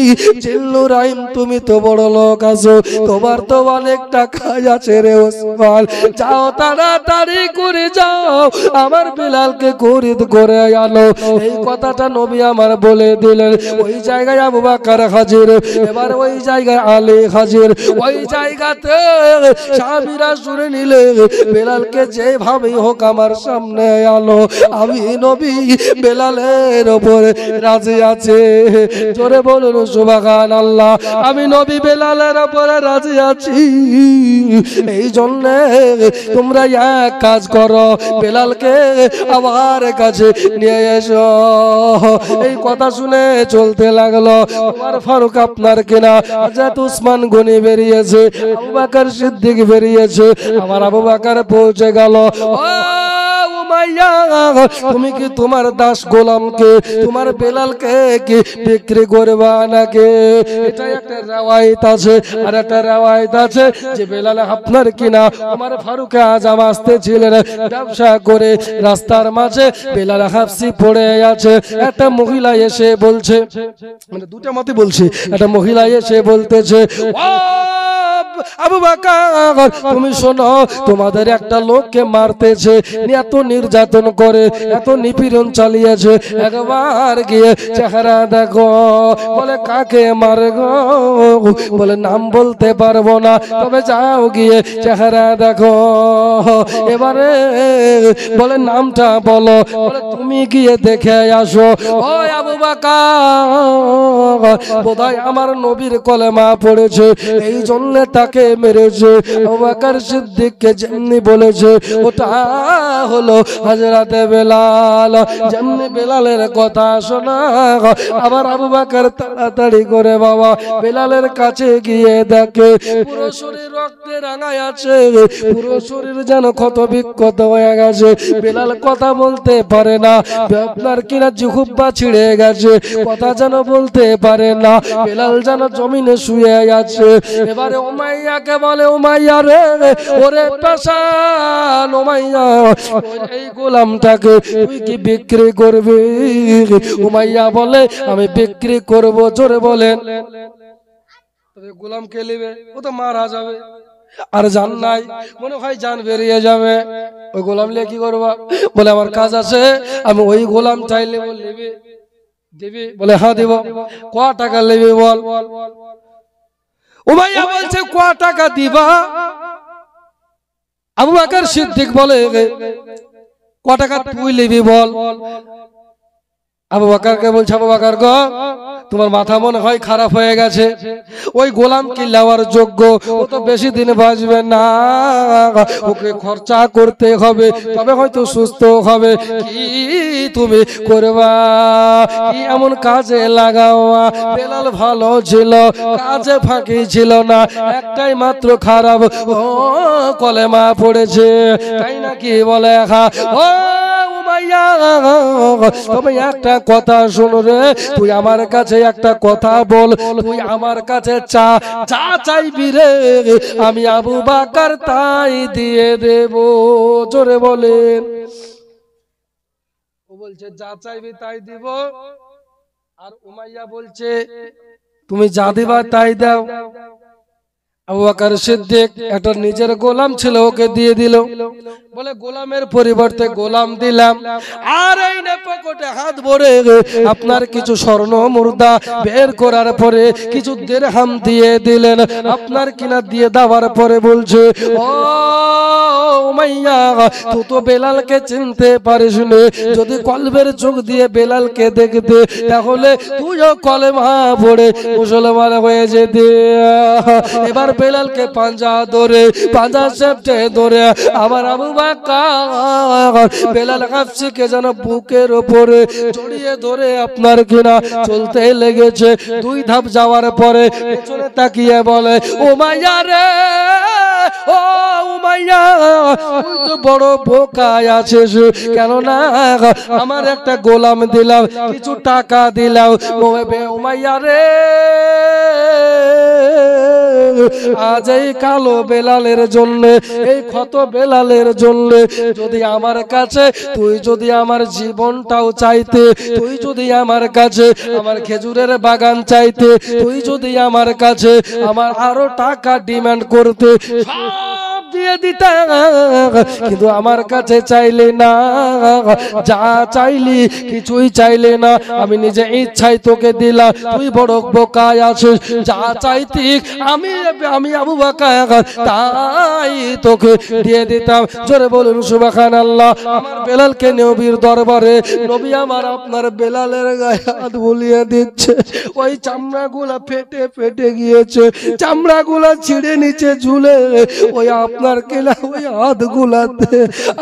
জিল্লুর রাহিম, তুমি তো বড় লোক আছো, তোমার তো অনেক টাকা আছে রে ওসমান, যাও তাড়াতাড়ি করে যাও, আমার বেলালকে খরিদ করে আনো। এই কথাটা নবী আমার বলে দিলেন। ওই জায়গায় আবু বকর হাজির, এবার ওই জায়গায় আলী হাজির, ওই জায়গাতে সাহাবীরা শুনে নিলে বেলালকে যেভাবে হোক আমার সামনে আলো। আমি নবী বেলালের উপরে রাজি আছে, জোরে বলুন সুবহানাল্লাহ। আমি নবী বেলালের উপরে রাজি আছি। এই জন্য তোমরা এক কাজ করো, বেলালকে আমার কাছে নিয়ে এসো। এই কথা শুনে চলতে লাগলো। ওমর ফারুক আপনার কিনা, হযরত উসমান গনি বেরিয়েছে, আবু বকর সিদ্দিক বেরিয়েছে, আমার আবু বকর পৌঁছে গেল। তুমি কি তোমার দাস গোলামকে, তোমার বেলালকে কি বিক্রি করবা নাকি? এটা একটা রওয়ায়াত আছে, আর একটা রওয়ায়াত আছে যে বেলাল আপনার কিনা ওমর ফারুক আজম আসতেছিলেন ব্যবসা করে, রাস্তার মাঝে বেলাল হাফসি পড়ে আছে। একটা মহিলা এসে বলছে, মানে দুটো মতে বলছে, একটা মহিলা এসে বলতেছে, আবু বকর তুমি শোনো, তোমাদের একটা লোককে মারতেছে, এত নির্যাতন করে, এত নিপীড়ন চালিয়েছে, একবার গিয়ে চেহারা দেখো। বলে কাকে মারে গো? বলে নাম বলতে পারবো না, তবে যাও গিয়ে চেহারা দেখো। এবারে বলে নামটা বলো। বলে তুমি গিয়ে দেখে আসো। ও আবু বকর, বোধহয় আমার নবীর কলেমা পড়েছে, এই জন্য তাকে মেরেছে। আবু বকর সিদ্দিককে যেমনি বলেছে ওটা হলো হযরতে বেলাল। যেমনি বেলালের কথা শোনা, আবার আবু বকর তাড়াতাড়ি করে বাবা বেলালের কাছে গিয়ে দেখে পুরো শরীর রক্তে রাঙায় আছে, পুরো শরীর যেন ক্ষত বিক্ষত হয়ে গেছে। বেলাল কথা বলতে পারে না, আপনার কিনা জিহ্বা ছিঁড়ে গেছে, কথা যেন বলতে পারে না, বেলাল যেন জমিনে শুয়ে আছে। এবারে উমাইয়াকে বলে, উমাইয়া রে, ওরে পেশান উমাইয়া, এই গোলামটাকে তুই কি বিক্রি করবি? উমাইয়া বলে আমি বিক্রি করব। জোরে বলেন। গোলাম কে নেবে? ও তো মারা যাবে, আর জান নাই, মনে হয় জান বেরিয়ে যাবে। ওই গোলাম নিয়ে কি করবা? বলে আমার কাজ আছে, আমি ওই গোলাম চাইলে নেবে দিবি? বলে হ্যাঁ দিব। ক টাকা নেবে বল? উমাইয়া বলছে ক টাকা দিবা? আবু বকর সিদ্দিক বলে ক টাকা তুই নিবি বল? আবু বকরকে বলছে, আবু বকর গো, তোমার মাথা মনে হয় খারাপ হয়ে গেছে, ওই গোলাম কি নেওয়ার যোগ্য? ও তো বেশি দিন বাঁচবে না, ওকে খরচা করতে হবে, তবে হয়তো সুস্থ হবে। কি তুমি করবা? কি এমন কাজে লাগাও? বেলাল ভালো ছিল, কাজে ফাঁকি ছিল না, একটাই মাত্র খারাপ, ও কলেমা পড়েছে, তাই নাকি? বলে হ্যাঁ। ও তবে একটা কথা শোনো রে, তুই আমার কাছে একটা কথা বল, তুই আমার কাছে চা চা চাইবি রে, আমি আবু বকর তাই দিয়ে দেব। জোরে বলেন। ও বলছে যা চাইবি তাই দিব, আর উমাইয়া বলছে তুমি যা দিবা তাই দাও। আবু বকর সিদ্দিক একটা নিজের গোলাম ছিল, ওকে দিয়ে দিল, বলে গোলামের পরিবর্তে গোলাম দিলাম। আর এই না পকেটে হাত ভরে আপনার কিছু স্বর্ণ মুদ্রা বের করার পরে কিছু দিরহাম দিয়ে দিলেন। আপনার কিনা দিয়ে দেওয়ার পরে বলছে, ও উমাইয়া, তুই তো বেলালকে চিনতে পারিস না, যদি কলবের চোখ দিয়ে বেলালকে দেখতে তাহলে তুইও কলেমা পড়ে মুসলমান হয়ে যেতে। এবার বেলালকে পাঞ্জা ধরে, পাঞ্জা চেপটে ধরে আমার আবু বকর বেলাল হাফসিকে যেন বুকের উপরে জড়িয়ে ধরে আপনার কিনা চলতে লেগেছে। 2 ধাপ যাওয়ার পরে পেছনে তাকিয়ে বলে, উমাইয়া রে, ও উমাইয়া, তুই তো বড় বোকায় আছিস, কেননা আমার একটা গোলাম দিলাম, কিছু টাকা দিলাম। উমাইয়া রে, আজ এই কালো বেলালের জন্য, এই ক্ষত বেলালের জন্য যদি আমার কাছে তুই যদি আমার জীবনটাও চাইতে, তুই যদি আমার কাছে আমার খেজুরের বাগান চাইতে, তুই যদি আমার কাছে আমার আরো টাকা ডিমান্ড করতে, সব দিয়ে দিতে, কিন্তু আমার কাছে চাইলে না, যা চাইলি কিছুই চাইলে না, আমি নিজে ইচ্ছাই তোকে দিলাম, তুই বড় বোকায় আছিস, যা চাইতি আমি আবু বকর তাই তোকে দিয়ে দিতাম। জোরে বলুন সুবহানাল্লাহ। আমার বেলালকে নবীর দরবারে নবী আমার আপনার বেলালের গায়ে হাত বুলিয়ে দিচ্ছে, ওই চামড়াগুলা ফেটে ফেটে গিয়েছে, চামড়াগুলা ছিঁড়ে নিচে ঝুলে ওই আপনার কেলা ওই হাতগুলাতে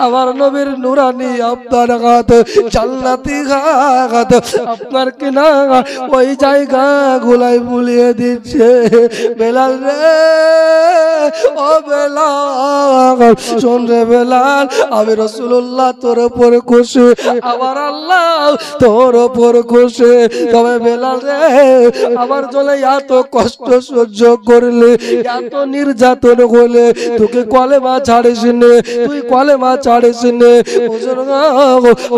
আমার নবীর নুরানি আপনার হাত, জান্নাতি হাত আপনার কেনা ওই জায়গা গুলাই বুলিয়ে দিচ্ছে। বেলাল রে, ও বেলাল, শোন রে বেলাল, আমি রাসূলুল্লাহ তোর উপর খুশি, আমার আল্লাহ তোর উপর খুশি। তবে বেলাল রে, আমার জন্য এত কষ্ট সহ্য করলে, এত নির্যাতন হলে, তোকে কলেমা ছাড়িস নে, তুই কলেমা ছাড়িস নে।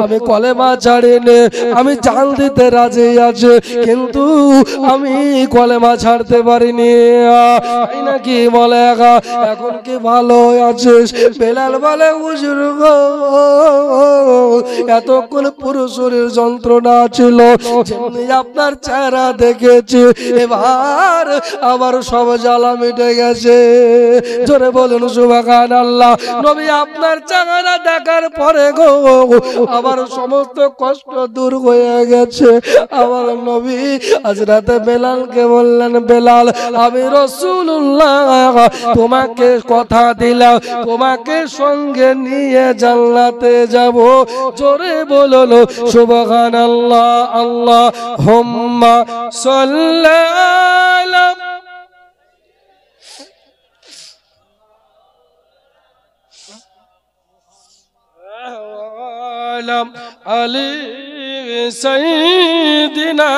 আমি কলেমা ছাড়ি নে, আমি জান দিতে রাজি আছে, কিন্তু আমি কলেমা ছাড়তে পারিনি। তাই নাকি বলে, এখন কি ভালো আছিস? বেলাল বলে, হুজুর গো, এতক্ষণ পুরো শরীর যন্ত্রণা ছিল, যেমনি আপনার চেহারা দেখেছি, এবার আমার সব জ্বালা মিটে গেছে। জোরে বলুন সুবহানাল্লাহ। নবী আপনার চেহারা দেখার পরে গো আমার সমস্ত কষ্ট দূর হয়ে গেছে। আমার নবী হযরত বেলালকে বললেন, বেলাল, আমি রাসূলুল্লাহ তোমাকে কথা দিলাম, তোমাকে সঙ্গে নিয়ে জান্নাতে যাব। জোরে বলুন সুবহানাল্লাহ। আল্লাহুম্মা সাল্লি আলা আলি সাইয়্যিদিনা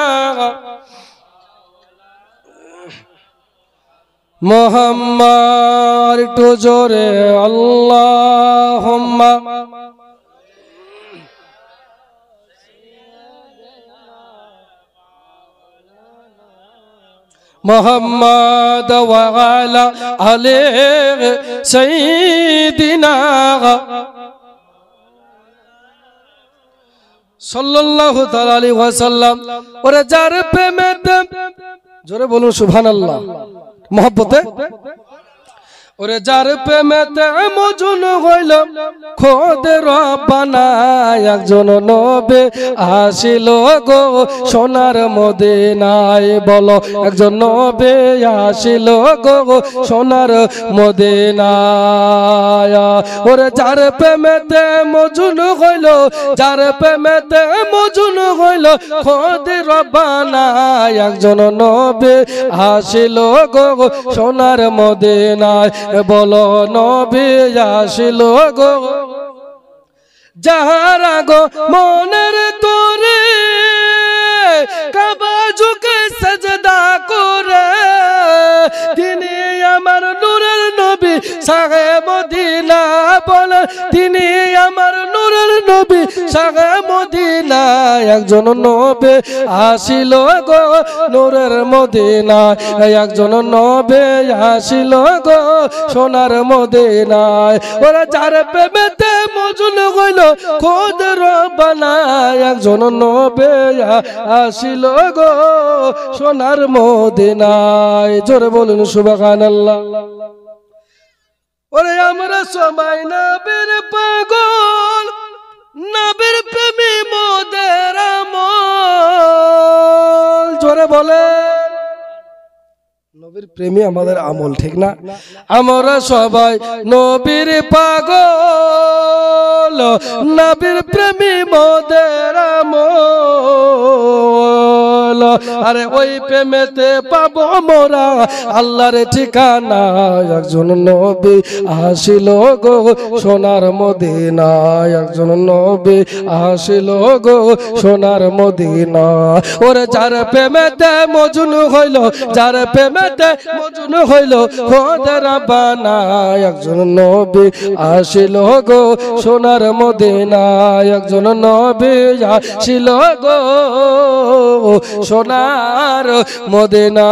মুহাম্মদ। একটু জোরে আল্লাহুম্মা মুহাম্মদ ওয়া আলা আলি সাইয়্যিদিনা সাল্লাল্লাহু তাআলা আলাইহি ওয়াসাল্লাম। ওরে যার প্রেমেতে, জোরে বলুন সুবহানাল্লাহ, মহব্বতে, ওরে যার প্রেমেতে মজনু হইল, খোদ রব্বানা একজন নবী আসিল গো সোনার মদিনায়। বলো, একজন নবী আসিল গো সোনার মদিনায়। ওরে যার প্রেমেতে মজনু হইল, যার প্রেমেতে মজনু হইল, খোদ রব্বানা একজন নবী আসিল গো সোনার মদিনায়। বলো, নবী আসিল গো যাহারা গো মনের তোরে কাবা ঝুঁকে সাজদা করে, তিনি আমার নূরের নবী শাহে মদিনা বলে তিনি আমার নূরের নবী শাহে মদিনা একজন নবী আসিল গো নূরের মদিনা একজন নবী আসিল গো সোনার মদিনায় ওরা যার প্রেমেতে মজনু হইল খোদ রব্বানা একজন নবী আসিল গো সোনার মদিনায় জোরে বলুন সুবহানাল্লাহ ওরে আমরা সবাই নবীর পাগল নবীর প্রেমী মোদের আমল জোরে বলে নবীর প্রেমী আমাদের আমল ঠিক না আমরা সবাই নবীর পাগল নবীর প্রেমী মোদের আমল আরে ওই প্রেমেতে পাবো মোরা আল্লাহর ঠিকানা একজন নবী আসিল গো সোনার মদিনা একজন নবী আসিল গো সোনার মদিনা ওরে যার প্রেমেতে মজনু হইল যার প্রেমেতে মজনু হইল খোদ রব্বানা একজন নবী আসিল গো সোনার মদিনা একজন নবী আসিল গো সোনার মদিনা